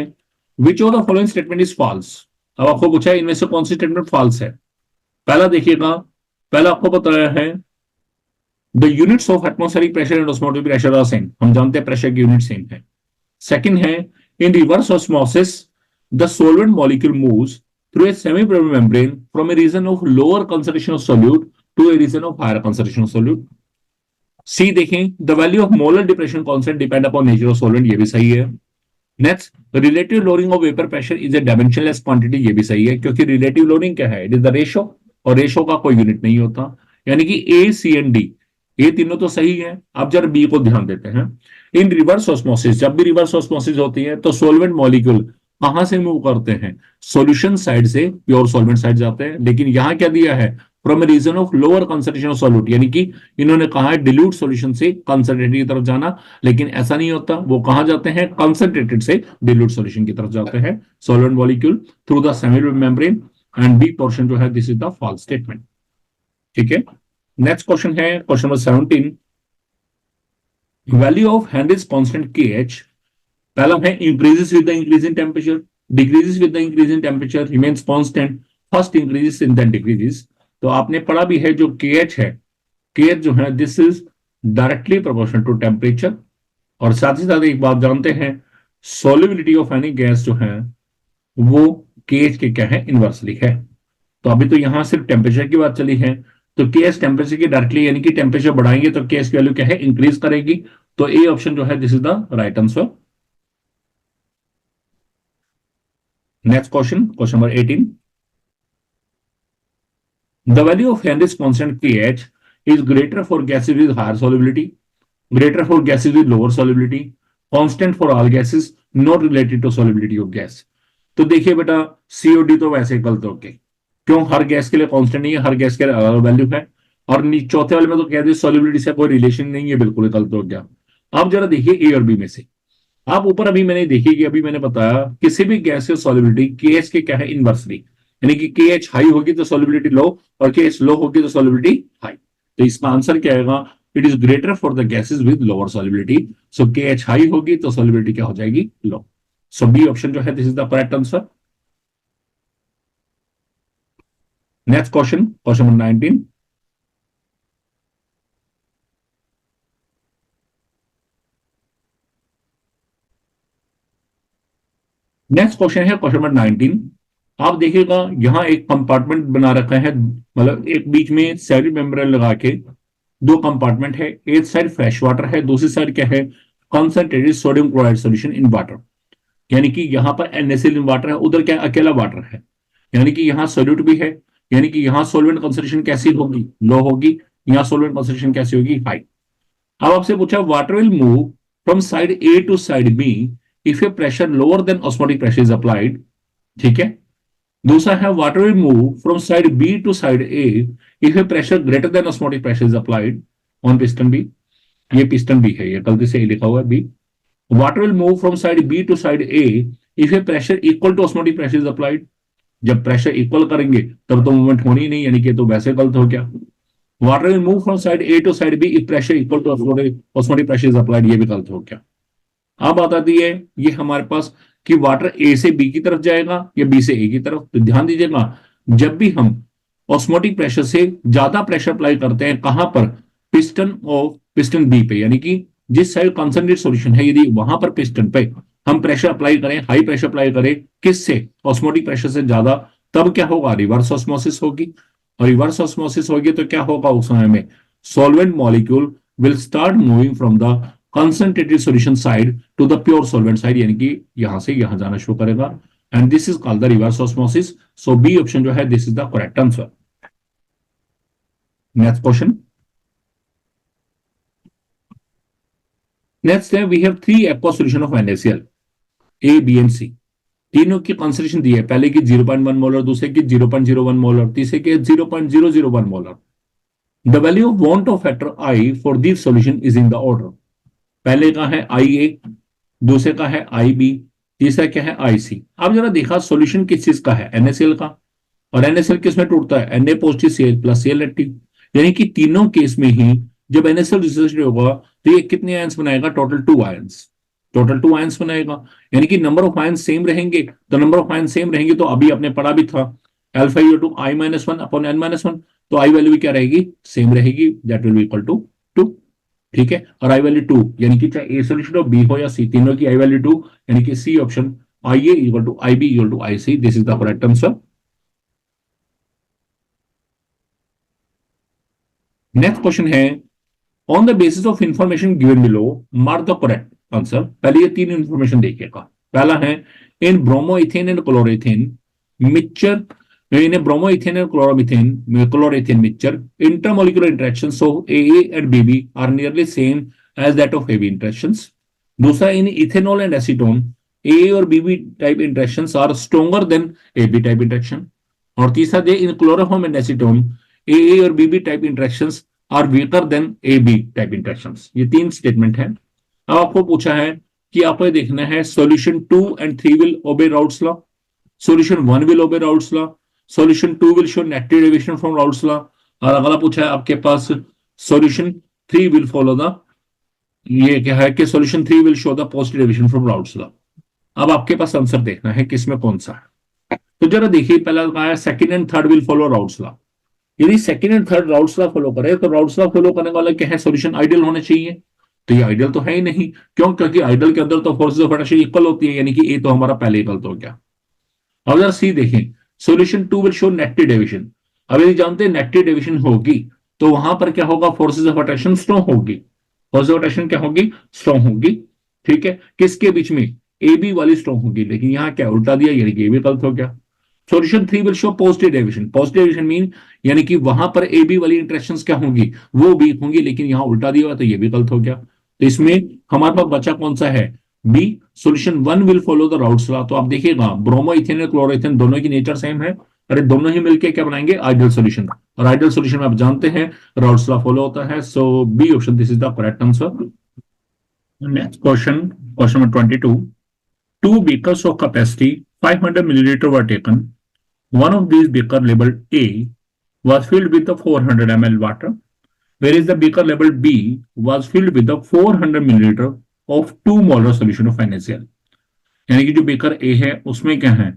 which of the following statement is false? अब आपको पूछा है इनमें से कौन सी स्टेटमेंट फॉल्स है। पहला देखिएगा, पहला आपको बताया है the units of atmospheric pressure and osmotic pressure are same, हम जानते हैं प्रेशर की यूनिट सेम है। सेकंड है in reverse osmosis the solvent molecule moves through a semi permeable membrane from a region of lower concentration of solute to a region of higher concentration of solute. C देखें the value of molar depression constant depend upon nature of solvent, ये भी सही है। Next relative lowering of vapour pressure is a dimensionless quantity, ये भी सही है क्योंकि रिलेटिव लोडिंग क्या है, इट इज द रेशो, और रेशो का कोई यूनिट नहीं होता। यानी कि ए सी एंड डी ये तीनों तो सही है। अब जरा बी को ध्यान देते हैं। इन रिवर्स ऑस्मोसिस, जब भी रिवर्स ऑस्मोसिस होती है तो सोलवेंट मॉलिक्यूल कहां से मूव करते हैं, सॉल्यूशन साइड से प्योर सॉल्वेंट साइड जाते हैं। लेकिन यहां क्या दिया है, from region of lower concentration of solute, यानी कि इन्होंने कहा है डिल्यूट सॉल्यूशन से कंसंट्रेटेड की तरफ जाना, लेकिन ऐसा नहीं होता। वो कहां जाते हैं, कंसंट्रेटेड से डिल्यूट सॉल्यूशन की तरफ जाते हैं solvent molecule through the semi membrane. And B portion जो है this is the false statement. ठीक है, नेक्स्ट क्वेश्चन है question number 17। Value of Henry's constant KH, पहला है increases with the increase in temperature, decreases with the increase in temperature, remains constant, first increases and then decreases. तो आपने पढ़ा भी है जो KH है, KH जो है this is directly proportional to temperature. और साथ ही साथ एक बात जानते हैं, सोल्युबिलिटी ऑफ एनी गैस जो है वो KH के क्या है, इनवर्सली है। तो अभी तो यहां सिर्फ टेम्परेचर की बात चली है, तो KH टेम्परेचर की डायरेक्टली, यानी कि टेम्परेचर बढ़ाएंगे तो KH की वैल्यू क्या है, इंक्रीज करेगी। तो ए ऑप्शन जो है this is the right answer. Next question, question number 18। The value of Henry's constant KH is greater for gases with higher solubility, greater for gases with lower solubility, constant for all gases, not related to solubility of gas। तो देखिए बेटा COD तो वैसे गलत हो गए, क्यों, हर गैस के लिए कांस्टेंट नहीं है, हर गैस के लिए अलग वैल्यू है। और चौथे वाले में तो कह दिया सॉल्युबिलिटी से कोई रिलेशन नहीं है, बिल्कुल गलत हो गया। अब जरा देखिए ए और बी में से, आप ऊपर अभी मैंने देखिए कि अभी मैंने बताया किसी भी गैस की सॉल्युबिलिटी KH के क्या है, इनवर्सली, यानी कि KH हाई होगी तो सॉल्युबिलिटी लो, और KH लो होगी तो सॉल्युबिलिटी हाई। तो इसका आंसर क्या आएगा, it is greater for the gases with lower solubility. So KH high होगी तो सॉल्युबिलिटी क्या हो जाएगी, लो। सो बी ऑप्शन जो है this is the correct answer. Next question, question number 19। Next question है क्वेश्चन नंबर 19। आप देखिएगा यहां एक कंपार्टमेंट बना रखा है, मतलब एक बीच में सेमी मेम्ब्रेन लगा के दो कंपार्टमेंट है, एक साइड फ्रेश वाटर है, दूसरी साइड क्या है, concentrated sodium chloride solution in water. यानी कि यहां पर NaCl इन वाटर है, उधर क्या अकेला वाटर है, यानी कि यहां सोल्यूट भी है, यानी कि यहां सोलवेंट कंसंट्रेशन कैसी होगी, लो होगी, यहां सोलवेंट कंसंट्रेशन कैसी होगी, हाई। अब आपसे पूछा water will move from side A to side B if a pressure lower than osmotic pressure is applied. ठीक है, दूसरा है water will move from side B to side A if a pressure greater than osmotic pressure is applied on piston B. ये पिस्टन बी है, ये गलती से लिखा हुआ है B. Water will move from side B to side A if a pressure equal to osmotic pressure is applied. जब प्रेशर इक्वल करेंगे तब तो मूवमेंट होनी ही नहीं, यानी कि तो वैसे गलत हो गया। Water will move from side A to side B if pressure equal to osmotic pressure is applied, ये भी गलत हो गया। अब आती है ये हमारे पास कि वाटर ए से बी की तरफ जाएगा या बी से ए की तरफ। तो ध्यान दीजिएगा, जब भी हम ऑस्मोटिक प्रेशर से ज्यादा प्रेशर अप्लाई करते हैं, कहां पर, पिस्टन बी पे, यानी कि जिस साइड कंसंट्रेटेड सॉल्यूशन है, यदि वहां पर पिस्टन पे हम प्रेशर अप्लाई करें, हाई प्रेशर अप्लाई करें, किससे, ऑस्मोटिक प्रेशर से ज्यादा, तब क्या होगा, रिवर्स ऑस्मोसिस होगी। और रिवर्स ऑस्मोसिस होगी तो क्या होगा उस समय में, solvent molecule will start moving from the concentrated solution side to the pure solvent side, यानी कि यहां से यहां जाना शुरू करेगा। And this is called the reverse osmosis. So B option जो है this is the correct answer. Next question, next है we have 3 aqua solution of NaCl A, B and C। तीनों की कंसंट्रेशन दी है, पहले की 0.1 मोलर, दूसरे की 0.01 मोलर, तीसरे के 0.001 molar. The value of want of factor I for this solution is in the order. पहले का है IA, दूसरे का है IB, तीसरा क्या है IC। अब जरा देखा सॉल्यूशन किस चीज का है, NaCl का, और NaCl किस में टूटता है, Na positive Cl plus Cl negative. यानी कि तीनों केस में ही जब NaCl डिसोसिएट होगा तो ये कितने आयंस बनाएगा, टोटल 2 आयंस। टोटल 2 आयंस बनाएगा, यानी कि नंबर ऑफ आयंस सेम रहेंगे। तो नंबर ऑफ आयंस सेम रहेंगे तो अभी आपने पढ़ा भी था alpha equal to i minus one upon n minus one, तो आई वैल्यू भी क्या रहेगी, सेम रहेगी, that will be equal to 2। ठीक है, और आई वैल्यू 2 यानी कि चाहे ए सोल्यूशन हो बी हो या सी, तीनों की आई वैल्यू 2, यानी कि C option i A equal to i B equal to i C, this is the correct answer. Next question है on the basis of information given below mark the correct answer. पहले ये तीन इंफॉर्मेशन देखिएगा। पहला है in bromoethane and chloroethane mixture, in a bromoethane and chloroethane mixture, intermolecular interactions of AA and BB are nearly same as that of AB interactions. दूसरा, in ethanol and acetone, AA और BB type interactions are stronger than AB type interaction. और तीसरा they in chloroform and acetone AA और BB type interactions are weaker than AB type interactions. ये तीन स्टेटमेंट है। अब आपको पूछा है कि आपको ये देखना है solution 2 and 3 will obey Raoult's law, solution 1 will obey Raoult's law, solution 2 will show negative deviation from Raoult's law, और अगला पूछा है आपके पास solution 3 will follow the, ये क्या है कि solution 3 will show the positive deviation from Raoult's law। अब आपके पास आंसर देखना है किसमें कौन सा है। तो जरा देखिए, पहला कहा है second and third will follow Raoult's law। यदि second and third Raoult's law follow करे तो Raoult's law फॉलो करने वाला क्या है, सॉल्यूशन आइडियल होना चाहिए। तो ये आइडियल तो है ही नहीं, क्यों, क्योंकि आइडियल के अंदर तो फोर्सेस ऑफ अट्रैक्शन इक्वल होती है, यानी कि ए तो हमारा पहले गलत हो गया। अब जरा सी देखें, solution 2 will show negative deviation. अब यदि जानते हैं नेगेटिव डेविएशन होगी तो वहां पर क्या होगा, फोर्सेस ऑफ अट्रैक्शन स्ट्रॉन्ग होगी, फोर्सेस ऑफ अट्रैक्शन क्या होगी, स्ट्रॉन्ग होगी। ठीक है, किसके बीच में, ए बी वाली स्ट्रॉन्ग होगी, लेकिन यहां क्या उल्टा दिया, यानी कि ए बी गलत हो गया। Solution 3 will show positive deviation. Positive deviation mean यानी कि वहां पर ए बी वाली इंटरेक्शंस क्या होंगी, वो भी होंगी, लेकिन यहां उल्टा दिया हुआ तो ये भी गलत हो गया। तो इसमें हमारे पास बचा कौन सा है, B, solution 1 will follow the Raoult's law। तो आप देखिएगा ब्रोमो इथेन और क्लोरोइथेन दोनों की नेचर सेम है, अरे दोनों ही मिलके क्या बनाएंगे, आइडियल सॉल्यूशन। और आइडियल सॉल्यूशन में आप जानते हैं Raoult's law फॉलो होता है। So B option, this is the correct answer. Next question, question number 22, two beakers of capacity 500 milliliter were taken. One of these beaker labeled A was filled with the 400 ml water, whereas the beaker labeled B was filled with the 400 milliliter of 2 molar solution of NaCl। यानी कि जो बेकर ए है उसमें क्या है,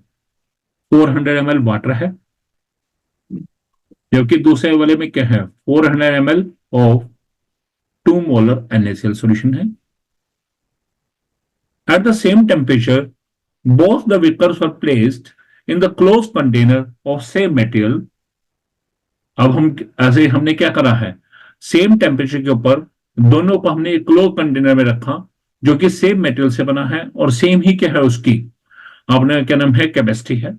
400 ml वाटर है, जबकि दूसरे वाले में क्या है, 400 ml of 2 molar NaCl solution है। At the same temperature, both the beakers were placed in the closed container of same material। अब हम ऐसे हमने क्या करा है, सेम टेम्परेचर के ऊपर दोनों को हमने एक क्लोज कंटेनर में रखा जो कि सेम मटेरियल से बना है और सेम ही क्या है उसकी, आपने क्या नाम है, कैपेसिटी है।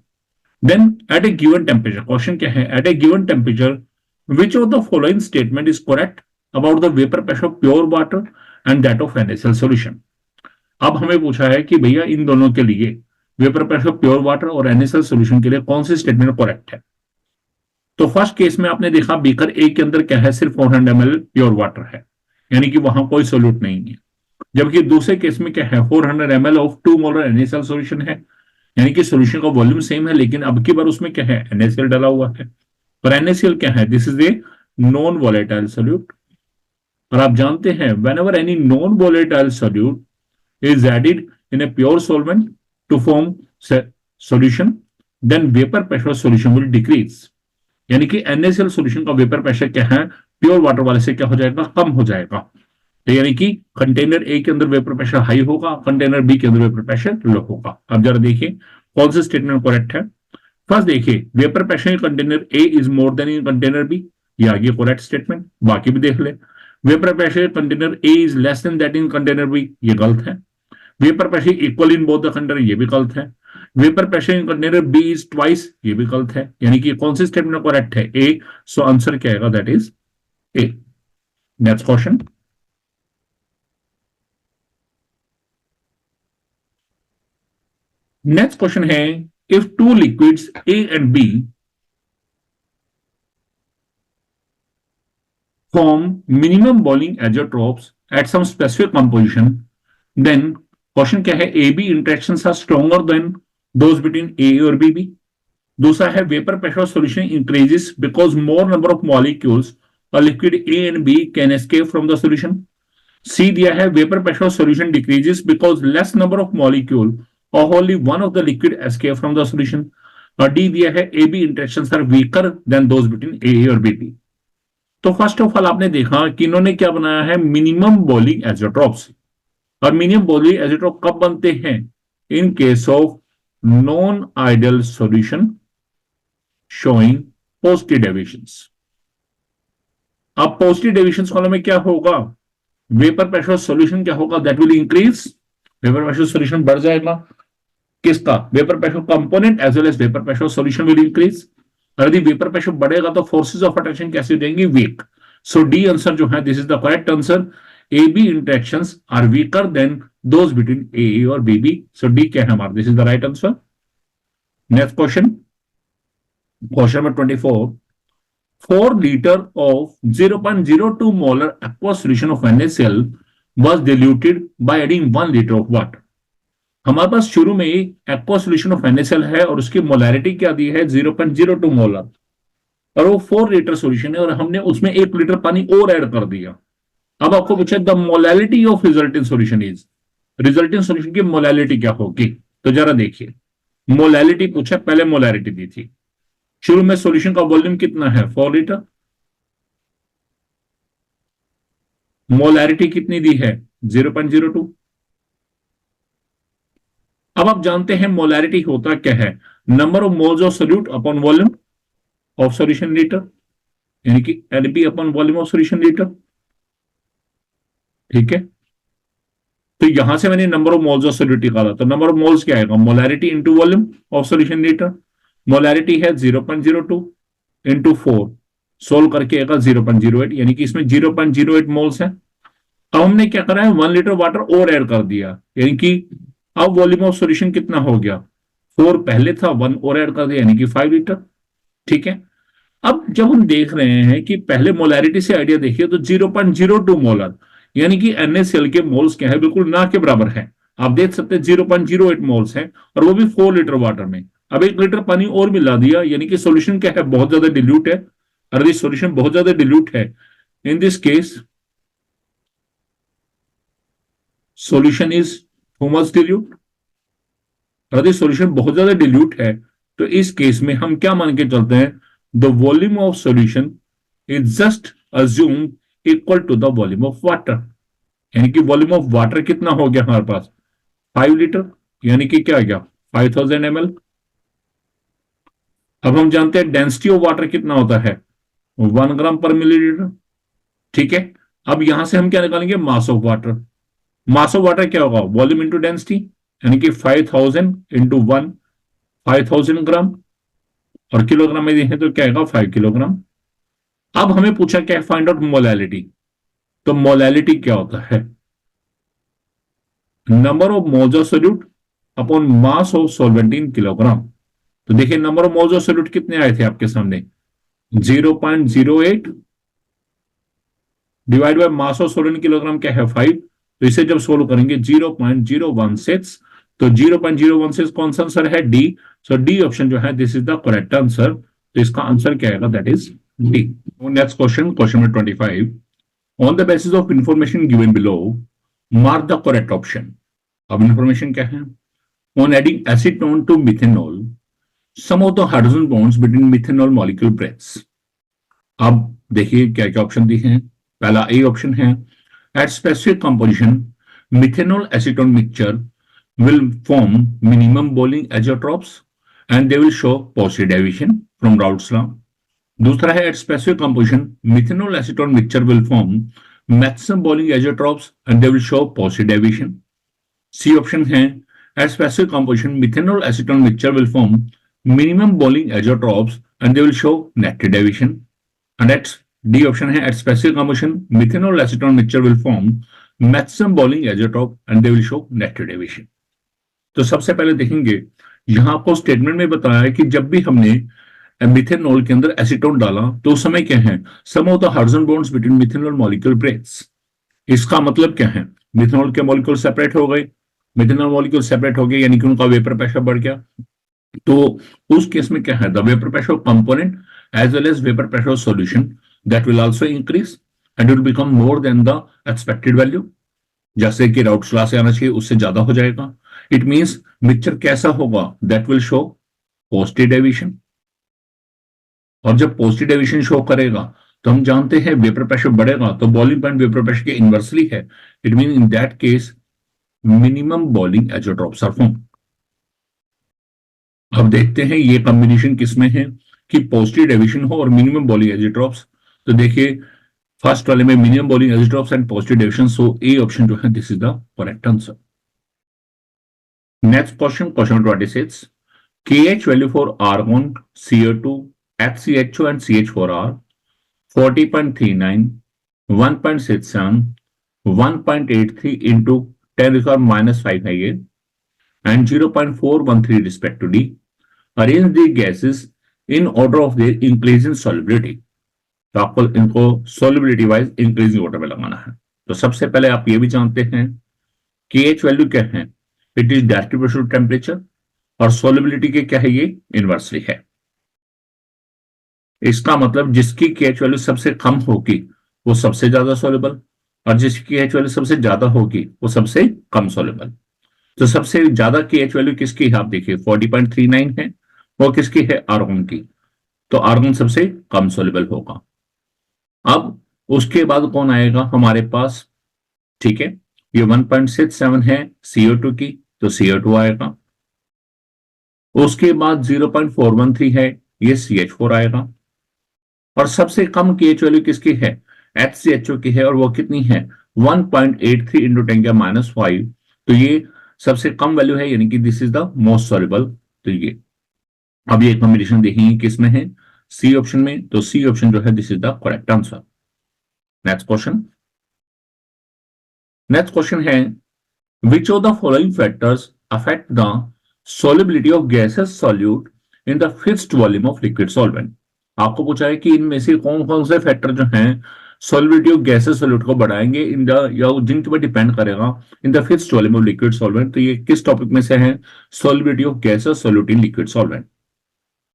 Then at a given temperature, question क्या है, at a given temperature which of the following statement is correct about the vapour pressure of pure water and that of NaCl solution. अब हमें पूछा है कि भैया इन दोनों के लिए वेपर प्रेशर प्योर वाटर और NaCl सॉल्यूशन के लिए कौन सी स्टेटमेंट करेक्ट है। तो फर्स्ट केस में आपने देखा बीकर ए के अंदर क्या है, सिर्फ 400 ml प्योर वाटर है, यानी कि वहां कोई सोल्यूट नहीं है। जबकि दूसरे केस में क्या है, 400 ml of 2 molar NaCl solution है, यानी कि सॉल्यूशन का वॉल्यूम सेम है, लेकिन अब की बार उसमें क्या है, NaCl डाला हुआ है। पर NaCl क्या है, this is a non volatile solute. और आप जानते हैं when ever any non volatile solute is added in a pure solvent to form solution, then vapor pressure solution will decrease। यानी कि NaCl सॉल्यूशन का वेपर प्रेशर क्या है, प्योर वाटर वाले से क्या हो जाएगा, कम हो जाएगा। तो यानी कि कंटेनर ए के अंदर वेपर प्रेशर हाई होगा, कंटेनर बी के अंदर वेपर प्रेशर लो होगा। अब जरा देखिए कौन सा स्टेटमेंट करेक्ट है। फर्स्ट देखिए, vapour pressure in container A is more than in container B, ये आ गया करेक्ट स्टेटमेंट। बाकी भी देख ले, vapour pressure container A is less than that in container B, ये गलत है। Vapour pressure equal in both the container, ये भी गलत है। Vapour pressure in container B is twice, ये भी गलत है। यानी कि कौन सी स्टेटमेंट करेक्ट है, ए। सो आंसर क्या आएगा, that is A. Next question, next question है, if two liquids A and B form minimum boiling azeotrophs at some specific composition, then question क्या है, A B interactions are stronger than those between A और बी बी। दूसरा है vapour pressure solution increases because more number of molecules और liquid A and B can escape from the solution. C दिया है vapour pressure solution decreases because less number of molecule और only one of the liquid escape from the solution. और डी दिया है A B interactions are weaker than those between A और बी। तो फर्स्ट ऑफ ऑल आपने देखा कि इन्होंने क्या बनाया है, मिनिमम बॉइलिंग एजोट्रॉप्स। और मिनिमम बॉइलिंग एजोट्रॉप कब बनते हैं, in case of non ideal solution showing positive deviations. अब पॉजिटिव डेविएशंस कॉलम में क्या होगा, वेपर प्रेशर सॉल्यूशन क्या होगा, that will increase, vapour pressure solution बढ़ जाएगा, किसका, vapour pressure component as well as vapour pressure solution will increase. और यदि वेपर प्रेशर बढ़ेगा तो फोर्सेस ऑफ अट्रैक्शन कैसे हो जाएंगी, वीक। सो डी आंसर जो है, this is the correct answer, A B interactions are weaker than those between A और बी बी। सो डी क्या है हमारा, this is the right answer. Next question, question number 24, 4 liter of 0.02 molar aqueous solution of NaCl was diluted by adding 1 liter of water। हमारे पास शुरू में ही एक्वा सोल्यूशन ऑफ NaCl है और उसकी मोलैरिटी क्या दी है, 0.02 मोलर, और वो 4 लीटर सोल्यूशन है और हमने उसमें 1 लीटर पानी और ऐड कर दिया। अब आपको पूछा the molality of resulting solution is, resulting solution की मोलैलिटी क्या होगी, तो जरा देखिए, मोलैलिटी पूछा, पहले मोलैरिटी दी थी, शुरू में सॉल्यूशन का वॉल्यूम कितना है 4 लीटर, मोलैरिटी कितनी दी है 0.02। अब आप जानते हैं मोलैरिटी होता क्या है, number of moles of solute upon volume of solution litre, यानी कि NP upon volume of solution litre. ठीक है, तो यहां से मैंने number of moles of solute निकाला, तो नंबर ऑफ मोल्स क्या आएगा, molarity into volume of solution litre. Molarity है 0.02 इंटू 4, सोल्व करके आएगा 0.08, यानी कि इसमें 0.08 मोल्स है। अब हमने क्या करा है, 1 लीटर वाटर और ऐड कर दिया, यानी कि अब वॉल्यूम ऑफ सॉल्यूशन कितना हो गया, 4 पहले था, 1 और ऐड कर दिया, यानी कि 5 लीटर। ठीक है, अब जब हम देख रहे हैं कि पहले मोलैरिटी से आइडिया देखिए, तो 0.02 मोलर, यानी कि NaCl के मोल्स क्या है, बिल्कुल ना के बराबर है। आप देख सकते हैं 0.08 मोल्स है, और वो भी 4 लीटर वाटर में। अब 1 लीटर पानी और मिला दिया, यानी कि सॉल्यूशन क्या है, बहुत ज्यादा डिल्यूट है। और यदि सॉल्यूशन बहुत ज्यादा डिल्यूट है, in this case solution is too much dilute. यदि सॉल्यूशन बहुत ज्यादा डिल्यूट है, तो इस केस में हम क्या मान के चलते हैं, the volume of solution is just assume equal to the volume of water, यानी कि वॉल्यूम ऑफ वाटर कितना हो गया हमारे पास 5 लीटर, यानी कि क्या आ गया 5000 ml। अब हम जानते हैं डेंसिटी ऑफ वाटर कितना होता है 1 ग्राम पर मिलीलीटर। ठीक है, अब यहां से हम क्या निकालेंगे, mass of water. Mass of water क्या होगा, वॉल्यूम इंटू डेंसिटी, यानी कि 5000 इंटू 1, 5000 ग्राम, और किलोग्राम में देखें तो क्या आएगा 5 किलोग्राम। अब हमें पूछा क्या है, फाइंड आउट मोलैलिटी। तो मोलैलिटी क्या होता है, number of moles of solute upon mass of solvent in kilogram. तो देखिए number of moles of solute कितने आए थे आपके सामने, 0.08 divide by mass of सोल्वेंट kilogram क्या है 5। तो इसे जब सोल्व करेंगे 0.016, तो 0.016 कौन सा आंसर है, डी। सो डी ऑप्शन जो है, this is the correct answer. तो इसका आंसर क्या आएगा, that is D. Next question, question number 25, on the basis of information given below mark the correct option. अब इंफॉर्मेशन क्या है, on adding acetone to methanol some of the hydrogen bonds between methanol molecule breaks. अब देखिए क्या क्या ऑप्शन दिए हैं, पहला ए ऑप्शन है, at specific composition methanol acetone mixture will form minimum Bowling azeotrophs and they will show positive deviation from Raoult's law. दूसरा है, at specific composition methanol acetone mixture will form maximum Bowling azeotrophs and they will show positive deviation. C option है, at specific composition methanol acetone mixture will form minimum Bowling azeotrophs and they will show negative deviation. And at D option है, at specific composition methanol acetone mixture will form maximum Bowling azeotroph and they will show negative deviation. तो सबसे पहले देखेंगे, यहां आपको स्टेटमेंट में बताया है कि जब भी हमने मिथेनॉल के अंदर एसीटोन डाला तो उस समय क्या है, sum of the hydrogen bonds between methanol molecule breaks. इसका मतलब क्या है, मिथेनॉल के मॉलिक्यूल सेपरेट हो गए, मिथेनॉल मॉलिक्यूल सेपरेट हो गए, यानी कि उनका वेपर प्रेशर बढ़ गया। तो उस केस में क्या है, the vapour pressure component as well as vapour pressure solution that will also increase. And it become more than the expected value, जैसे कि राउटर्स से आना चाहिए उससे ज्यादा हो जाएगा। इट मींस मिक्सचर कैसा होगा, that will show positive deviation. और जब पॉजिटिव डेविएशन शो करेगा तो हम जानते हैं वेपर प्रेशर बढ़ेगा तो बॉइलिंग पॉइंट वेपर प्रेशर के इनवर्सली है। It mean in that case minimum boiling azeotropes are form. अब देखते हैं ये कॉम्बिनेशन किसमें है कि पॉजिटिव डेविएशन हो और मिनिमम बॉइलिंग एजोट्रॉप्स। तो देखिए फर्स्ट वाले में minimum boiling azeotropes and positive deviation, so A option जो है this is the correct answer. Next question, question 26, KH value for argon, CO2, HCHO and CH4 are 40.39, 1.67, 1.83 into 10 to the power minus 5 IA and 0.413 respectively. Arrange the gases in order of their increasing solubility. तो आपको इनको solubility wise increasing order में लगाना है। तो सबसे पहले आप ये भी जानते हैं KH वैल्यू क्या है, it is direct proportional temperature, और सोलिबिलिटी के क्या है, ये इनवर्सली है। इसका मतलब जिसकी KH वैल्यू सबसे कम होगी वो सबसे ज्यादा सोलेबल, और जिसकी KH वैल्यू सबसे ज्यादा होगी वो सबसे कम सोलेबल। तो सबसे ज्यादा KH वैल्यू किसकी है, आप देखिए 40.39 है, वो किसकी है, आर्गन की। तो आर्गन सबसे कम सोलेबल होगा। अब उसके बाद कौन आएगा हमारे पास, ठीक है, ये 1.67 है CO2 की, तो CO2 आएगा। उसके बाद 0.413 है, ये CH4 आएगा। और सबसे कम KH वैल्यू किसकी है, HCHO की है, और वो कितनी है 1.83 इंटू 10 का -5। तो ये सबसे कम वैल्यू है, यानी कि this is the most soluble. तो ये अब ये कॉम्बिनेशन देखेंगे किसमें है, सी ऑप्शन में। तो सी ऑप्शन जो है this is the correct answer. Next question, next question है which of the following factors affect the solubility of gaseous solute in the fixed volume of liquid solvent। आपको पूछा है कि इनमें से कौन कौन से फैक्टर जो हैं solubility of gaseous solute को बढ़ाएंगे इन द, या जिनके पर डिपेंड करेगा in the fixed volume of liquid solvent. तो ये किस टॉपिक में से है, solubility of gaseous solute in liquid solvent।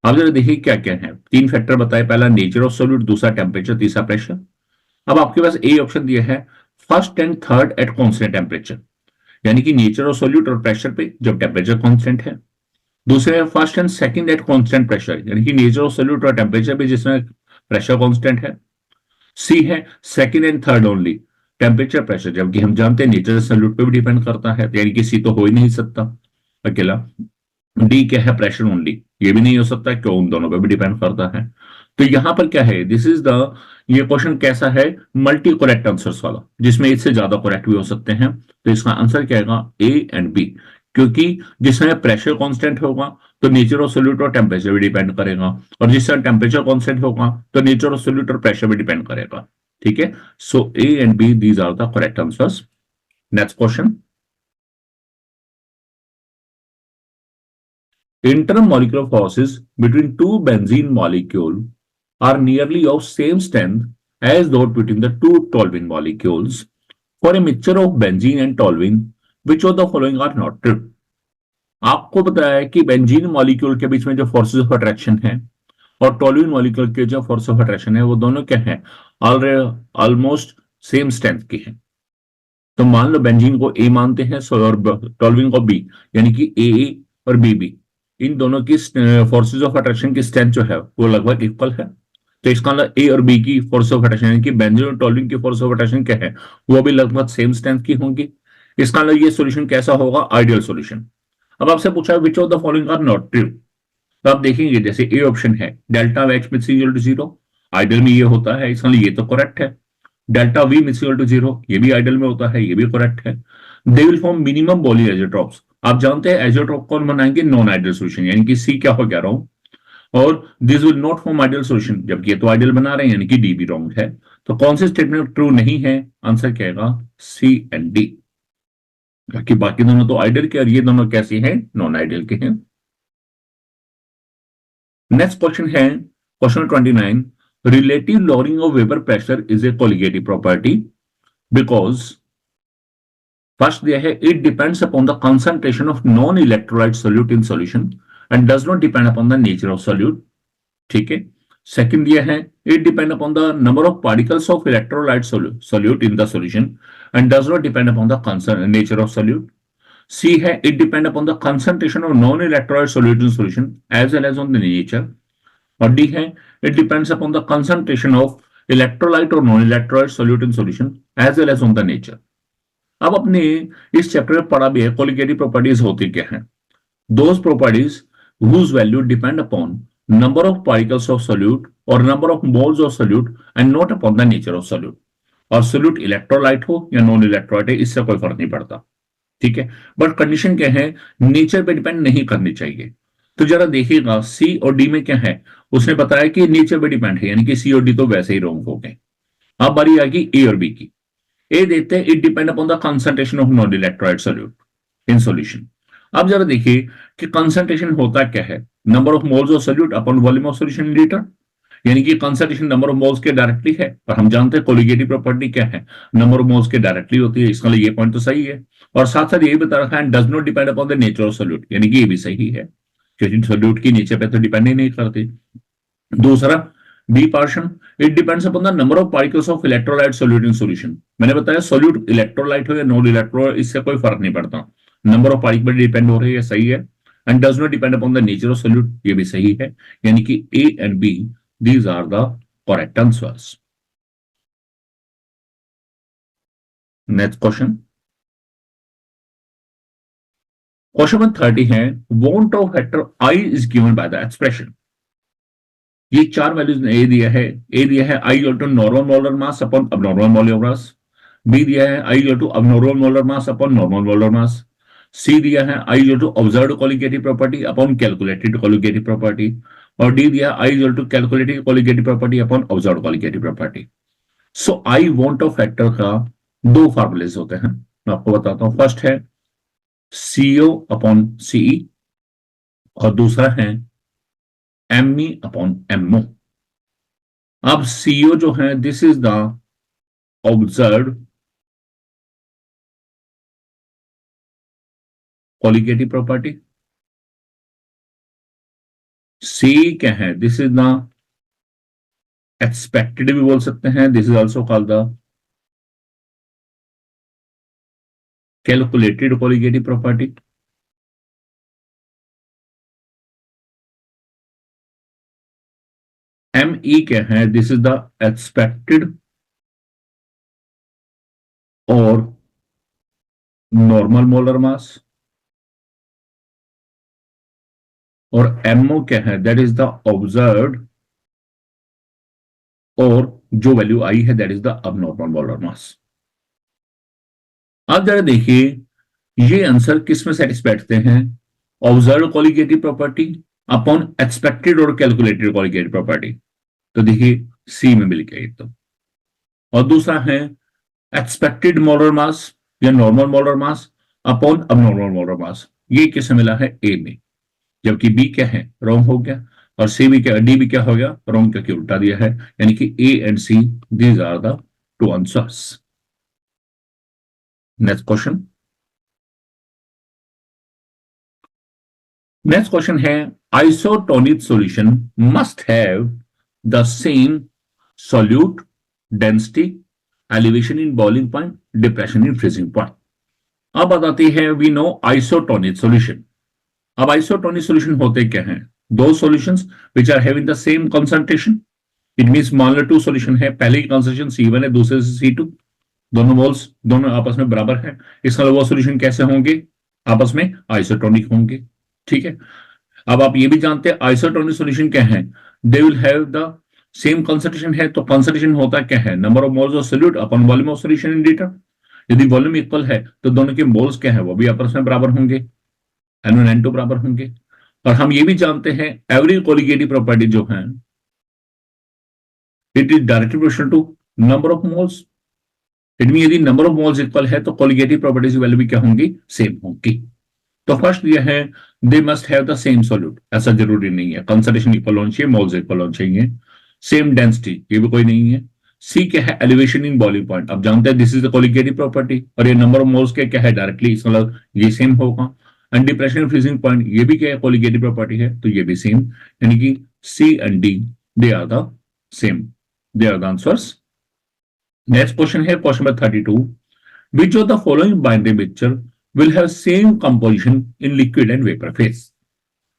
अब जरा देखिए क्या क्या है, तीन फैक्टर बताए, पहला नेचर ऑफ सोल्यूट, दूसरा टेम्परेचर, तीसरा प्रेशर। अब आपके पास ए ऑप्शन दिया है first and third at constant temperature, यानी कि नेचर ऑफ सोल्यूट और प्रेशर पे जब टेम्परेचर कांस्टेंट है। दूसरे first and second at constant pressure, यानी कि नेचर ऑफ सोल्यूट और टेम्परेचर पे जिसमें प्रेशर कांस्टेंट है। सी है second and third only temperature pressure, जबकि हम जानते हैं नेचर ऑफ सोल्यूट पे भी डिपेंड करता है, यानी कि सी तो हो ही नहीं सकता अकेला। डी क्या है, प्रेशर ओनली, ये भी नहीं हो सकता क्यों, उन दोनों पे भी डिपेंड करता है। तो यहां पर क्या है, दिस इज द, ये क्वेश्चन कैसा है, मल्टी करेक्ट आंसर्स वाला, जिसमें इससे ज्यादा करेक्ट भी हो सकते हैं। तो इसका आंसर क्या आएगा, ए एंड बी, क्योंकि जिसमें प्रेशर कांस्टेंट होगा तो नेचर ऑफ सोल्यूट और टेम्परेचर भी डिपेंड करेगा, और जिसमें टेम्परेचर कांस्टेंट होगा तो नेचर ऑफ सोल्यूट और प्रेशर भी डिपेंड करेगा। ठीक है, so A and B these are the correct answers. Next question, intermolecular forces between two benzene molecules are nearly of same strength as those between the two toluene molecules. For a mixture of benzene and toluene, which of the following are not true? आपको पता है कि बेंजीन मॉलिक्यूल के बीच में जो फोर्सेस ऑफ अट्रैक्शन है और टोलुइन मॉलिक्यूल के जो फोर्स ऑफ अट्रैक्शन है वो दोनों क्या है, ऑलमोस्ट सेम स्ट्रेंथ की है। तो मान लो बेंजीन को ए मानते हैं और टोलुइन को बी, यानी कि ए और बी, इन दोनों की फोर्सेस ऑफ अट्रैक्शन की स्ट्रेंथ जो है वो लगभग इक्वल है। तो इसका मतलब ए और बी की फोर्स ऑफ अट्रैक्शन, यानी कि बेंजीन और टोलुइन की फोर्स ऑफ अट्रैक्शन क्या है, वो भी लगभग सेम स्ट्रेंथ की होंगी। इसका मतलब ये सॉल्यूशन कैसा होगा, आइडियल सॉल्यूशन। अब आपसे पूछा है which of the following are not true. तो आप देखेंगे जैसे ए ऑप्शन है delta H mix equal to 0, ideal में ये होता है, इसका मतलब ये तो करेक्ट है। Delta V mix equal to 0, ये भी आइडियल में होता है, ये भी करेक्ट है। दे विल फॉर्म मिनिमम बॉली एजोट्रॉप्स, आप जानते हैं एजोट्रॉप कौन बनाएंगे, नॉन आइडियल सॉल्यूशन, यानी कि सी क्या हो गया रॉन्ग, और this will not form ideal solution, जबकि ये तो आइडियल बना रहे हैं, यानी कि डी भी रॉन्ग है। तो कौन से स्टेटमेंट ट्रू नहीं है, आंसर क्या आएगा, सी एंड डी, कि बाकी दोनों तो आइडियल के और ये दोनों कैसे हैं, नॉन आइडियल के हैं। नेक्स्ट क्वेश्चन है question 29, relative lowering of vapour pressure is a colligative property because first दिया है it depends upon the concentration of non electrolyte solute in solution and does not depend upon the nature of solute. ठीक है, सेकंड दिया है it depend upon the number of particles of electrolyte solute in the solution and does not depend upon the nature of solute. सी है it depend upon the concentration of non electrolyte solute in solution as well as on the nature. और डी है it depends upon the concentration of electrolyte और non electrolyte solute in solution as well as on the nature. अब अपने इस चैप्टर में पढ़ा भी है कोलिगेटिव प्रॉपर्टीज होती क्या है. Those properties whose value depend upon number of particles of solute or number of moles of solute and not upon the nature of solute. और सोल्यूट इलेक्ट्रोलाइट हो या नॉन इलेक्ट्रोलाइट है इससे कोई फर्क नहीं पड़ता. ठीक है, बट कंडीशन क्या है, नेचर पे डिपेंड नहीं करनी चाहिए. तो जरा देखिएगा सी और डी में क्या है. उसने बताया कि नेचर पे डिपेंड है, यानी कि सी और डी तो वैसे ही रॉन्ग हो गए. अब बारी आएगी ए और बी की. ए देते हैं it depend upon the concentration of non electrolyte solute in solution. अब जरा देखिए कि कंसंट्रेशन होता क्या है, number of moles of solute upon volume of solution in litre. यानी कि कंसंट्रेशन नंबर ऑफ मोल्स के डायरेक्टली है, और हम जानते हैं कोलिगेटिव प्रॉपर्टी क्या है, नंबर ऑफ मोल्स के डायरेक्टली होती है. इसका ये पॉइंट तो सही है. और साथ साथ ये भी बता रखा है does not depend upon the nature of solute, यानी कि ये भी सही है क्योंकि सोल्यूट की नेचर पे तो डिपेंड ही नहीं करती. दूसरा B portion it depends upon the number of particles of electrolyte solute in solution. मैंने बताया सोल्यूट इलेक्ट्रोलाइट हो या नॉन इलेक्ट्रोलाइट इससे कोई फर्क नहीं पड़ता, नंबर ऑफ पार्टिकल डिपेंड हो रही है, सही है. And does not depend upon the nature of solute, ये भी सही है. यानी कि A and B these are the correct answers. Next question, question number 30 है van't Hoff factor i is given by the expression. ये चार वैल्यूज ए दिया है. ए दिया है i equal to normal molar mass upon abnormal molar mass. B दिया है i equal to abnormal molar mass upon normal molar mass. C दिया है i equal to observed colligative property upon calculated colligative property. और डी दिया i equal to calculated colligative property upon observed colligative property. So i van't Hoff factor का दो फार्मूलेज होते हैं, मैं आपको बताता हूं. फर्स्ट है सीओ अपॉन सीई और दूसरा है एमई अपॉन एमओ. अब सीओ जो है this is the observed colligative property. C क्या है, दिस इज द एक्सपेक्टेड भी बोल सकते हैं, this is also called the calculated colligative property. M E क्या है, दिस इज द एक्सपेक्टेड और नॉर्मल मोलर मास. और एमओ क्या है, दैट इज द ऑब्जर्व्ड और जो वैल्यू आई है that is the abnormal molar मास. अब जरा देखिए ये आंसर किस में सेटिस्फाई बैठते हैं, observe colligative property upon expected और कैलकुलेटेड कोलिगेटिव प्रॉपर्टी. तो देखिए सी में मिल गया तो. और दूसरा है एक्सपेक्टेड मोलर मास या normal molar mass upon abnormal molar मास, ये किसे मिला है ए में. जबकि बी क्या है, रॉन्ग हो गया. और सी भी क्या, डी भी क्या हो गया, रॉन्ग, क्योंकि उल्टा दिया है. यानी कि A and C these are the two answers. Next question, next question है isotonic solution must have the same solute density, elevation in boiling point, depression in freezing point. अब बताती है वी नो आइसोटोनिक सॉल्यूशन. अब आइसोटोनिक सॉल्यूशन होते क्या हैं, दो solutions which are having the same concentration. It means मान लो टू सॉल्यूशन है, पहले की कंसंट्रेशन C1 है, दूसरे से C2, दोनों मोल्स दोनों आपस में बराबर है. इसका वो सॉल्यूशन कैसे होंगे, आपस में आइसोटोनिक होंगे. ठीक है, अब आप ये भी जानते हैं आइसोटोनिक सॉल्यूशन क्या है, they will have the same concentration है. तो कंसंट्रेशन होता क्या है, number of moles of solute upon volume of solution in litre. यदि वॉल्यूम इक्वल है तो दोनों के मोल्स क्या है वो भी आपस में बराबर होंगे, N1 N2 बराबर होंगे. और हम ये भी जानते हैं एवरी कोलिगेटिव प्रॉपर्टी जो है it is directly proportional to number of moles. It mean यदि नंबर ऑफ मोल्स इक्वल है तो कोलिगेटिव प्रॉपर्टीज की वैल्यू भी क्या होंगी, सेम होंगी. तो फर्स्ट ये है they must have the same solute, ऐसा जरूरी नहीं है, कंसंट्रेशन इक्वल होना चाहिए, मोल्स इक्वल होना चाहिए. सेम डेंसिटी ये भी कोई नहीं है. सी क्या है, एलिवेशन इन बॉइलिंग पॉइंट. अब जानते हैं this is the colligative property, और ये नंबर ऑफ मोल्स के क्या है डायरेक्टली, मतलब ये सेम होगा. एंड डिप्रेशन फ्रीजिंग पॉइंट ये भी क्या है, कोलिगेटिव प्रॉपर्टी है, तो ये भी सेम. यानी कि C and D they are the same, they are the answers. Next question है question number 32, which of the following binary mixture will have same composition in liquid and vapour phase.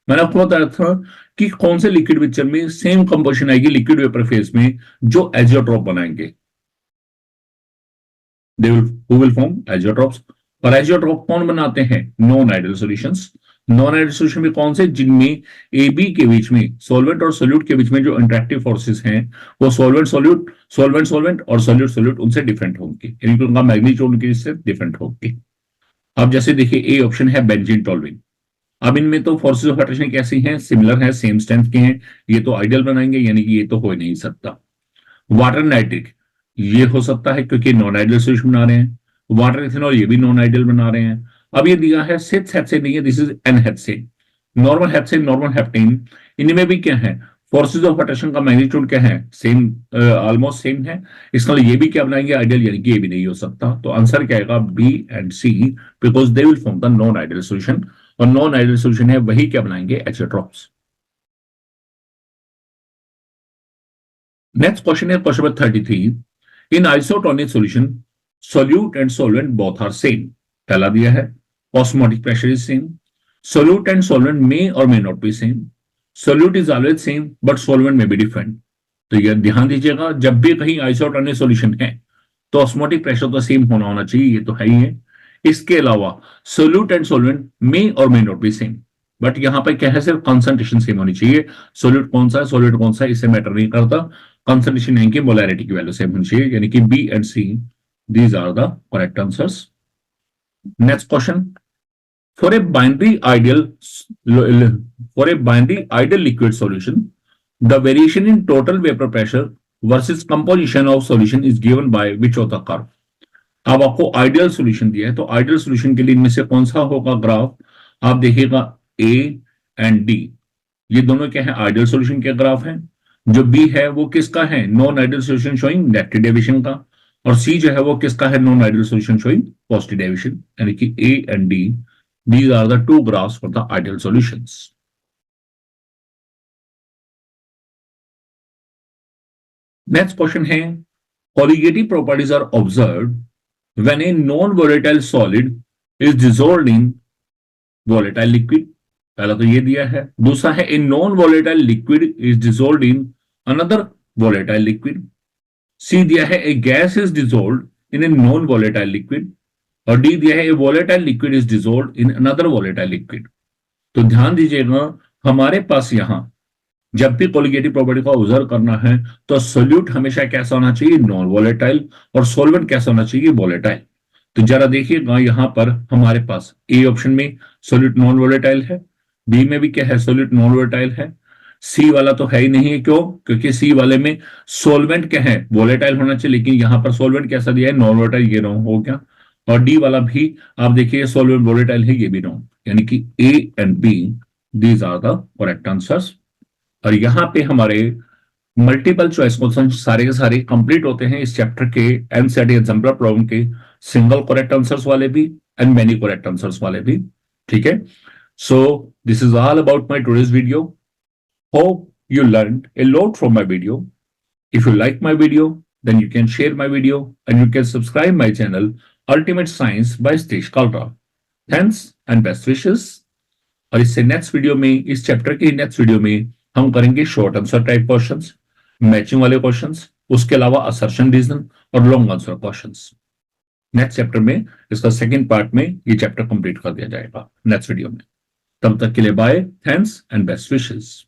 मैंने आपको बताया था कि कौन से लिक्विड मिक्सचर में सेम कंपोजिशन आएगी लिक्विड वेपर फेज में, जो एजियोट्रॉप बनाएंगे, they will who will form azeotrophs। और एजियोट्रॉप कौन बनाते हैं, non ideal solutions. Non ideal solution में कौन से, जिनमें ए बी के बीच में, सॉल्वेंट और सोल्यूट के बीच में जो इंटरेक्टिव फोर्सेस हैं वो सॉल्वेंट सोल्यूट, सॉल्वेंट सॉल्वेंट और सोल्यूट सोल्यूट उनसे डिफरेंट होंगे, यानी कि उनका मैग्नीट्यूड उनके से डिफरेंट होगी। अब जैसे देखिए ए ऑप्शन है बेंजीन टोल्यूइन। अब इनमें तो फोर्सेस ऑफ अट्रैक्शन कैसी हैं, सिमिलर है, सेम स्ट्रेंथ के हैं, ये तो आइडियल बनाएंगे, यानी कि ये तो हो ही नहीं सकता। वाटर नाइट्रिक ये हो सकता है क्योंकि नॉन आइडियल सॉल्यूशन बना रहे हैं। वाटर इथेनॉल ये भी नॉन आइडियल बना रहे हैं। अब ये दिया है सिक्स हेक्सेन नहीं है, this is an hexane, normal hexane, normal heptane, इनमें भी क्या है, फोर्सेज ऑफ अट्रैक्शन का मैग्नीट्यूड क्या है, सेम, ऑलमोस्ट सेम है। इसका ये भी क्या बनाएंगे, आइडियल, यानी कि ये भी नहीं हो सकता। तो आंसर क्या आएगा, B and C, because they will form the non ideal solution, और नॉन आइडियल सॉल्यूशन है वही क्या बनाएंगे, एजियोट्रॉप्स। नेक्स्ट क्वेश्चन है question number 33, in isotonic solution solute and solvent both are same. पहला दिया है osmotic pressure is same, solute and solvent may और may not be same, solute is always same but solvent may be different. तो यह ध्यान दीजिएगा, जब भी कहीं आइसोटोनिक सॉल्यूशन है तो ऑस्मोटिक प्रेशर तो सेम होना चाहिए, ये तो है ही है। इसके अलावा सोल्यूट एंड सॉल्वेंट मे और may not be same, but यहां पर क्या है, सिर्फ कंसंट्रेशन सेम होनी चाहिए। सोल्यूट कौन सा है, सोल्यूट कौन सा है, इससे मैटर नहीं करता, कंसंट्रेशन यानी कि मोलैरिटी की वैल्यू सेम होनी चाहिए, यानी कि B and C, these are the correct answers. Next question, for a binary ideal liquid solution the variation in total vapour pressure versus composition of solution is given by which of the curve. अब आपको आइडियल सॉल्यूशन दिया है, तो आइडियल सॉल्यूशन के लिए इनमें से कौन सा होगा ग्राफ, आप देखिएगा ए एंड डी, ये दोनों क्या है, आइडियल सॉल्यूशन के ग्राफ हैं। जो बी है वो किसका है, non ideal solution showing negative deviation का, और सी जो है वो किसका है, non ideal solution showing positive deviation, यानी कि A and D, these are the two graphs for the ideal solutions. Next question है, colligative properties are observed when a non-volatile solid is dissolved in volatile liquid। पहला तो ये दिया है। दूसरा है, a non-volatile liquid is dissolved in another volatile liquid। सी दिया है, a gas is dissolved in a non-volatile liquid। और डी दिया है, a volatile liquid is dissolved in another volatile liquid। तो ध्यान दीजिएगा, हमारे पास यहां जब भी कोलिगेटिव प्रॉपर्टी का ऑब्जर्व करना है तो सोल्यूट हमेशा कैसा होना चाहिए, नॉन वोलेटाइल, और सॉल्वेंट कैसा होना चाहिए, वोलेटाइल। तो जरा देखिएगा, यहां पर हमारे पास ए ऑप्शन में सोल्यूट नॉन वोलेटाइल है, बी में भी क्या है, सोल्यूट नॉन वोलेटाइल है, सी वाला तो है ही नहीं है, क्यों, क्योंकि सी वाले में सोल्वेंट क्या है, वोलेटाइल होना चाहिए, लेकिन यहां पर सोल्वेंट कैसा दिया है, नॉन वोलेटाइल, ये रॉन्ग हो गया। और डी वाला भी आप देखिए सोल्वेंट वोलेटाइल है, ये भी रॉन्ग, यानी कि A and B, these are the correct answers. और यहां पे हमारे मल्टीपल चॉइस क्वेश्चन सारे के सारे कंप्लीट होते हैं इस चैप्टर के एनसीईआरटी एग्जाम्पलर प्रॉब्लम के, सिंगल करेक्ट आंसर्स वाले भी एंड मेनी करेक्ट आंसर्स वाले भी, ठीक है। So this is all about my today's video, hope you learned a lot from my video. If you like my video, then you can share my video and you can subscribe my channel Ultimate Science by Satish Kalra. Thanks and best wishes. और इससे नेक्स्ट वीडियो में, इस चैप्टर के नेक्स्ट वीडियो में हम करेंगे short answer type questions, matching वाले क्वेश्चंस, उसके अलावा असर्शन रीजन और long answer questions. Next chapter में, इसका सेकंड पार्ट में ये चैप्टर कंप्लीट कर दिया जाएगा नेक्स्ट वीडियो में। तब तक के लिए bye, thanks and best wishes.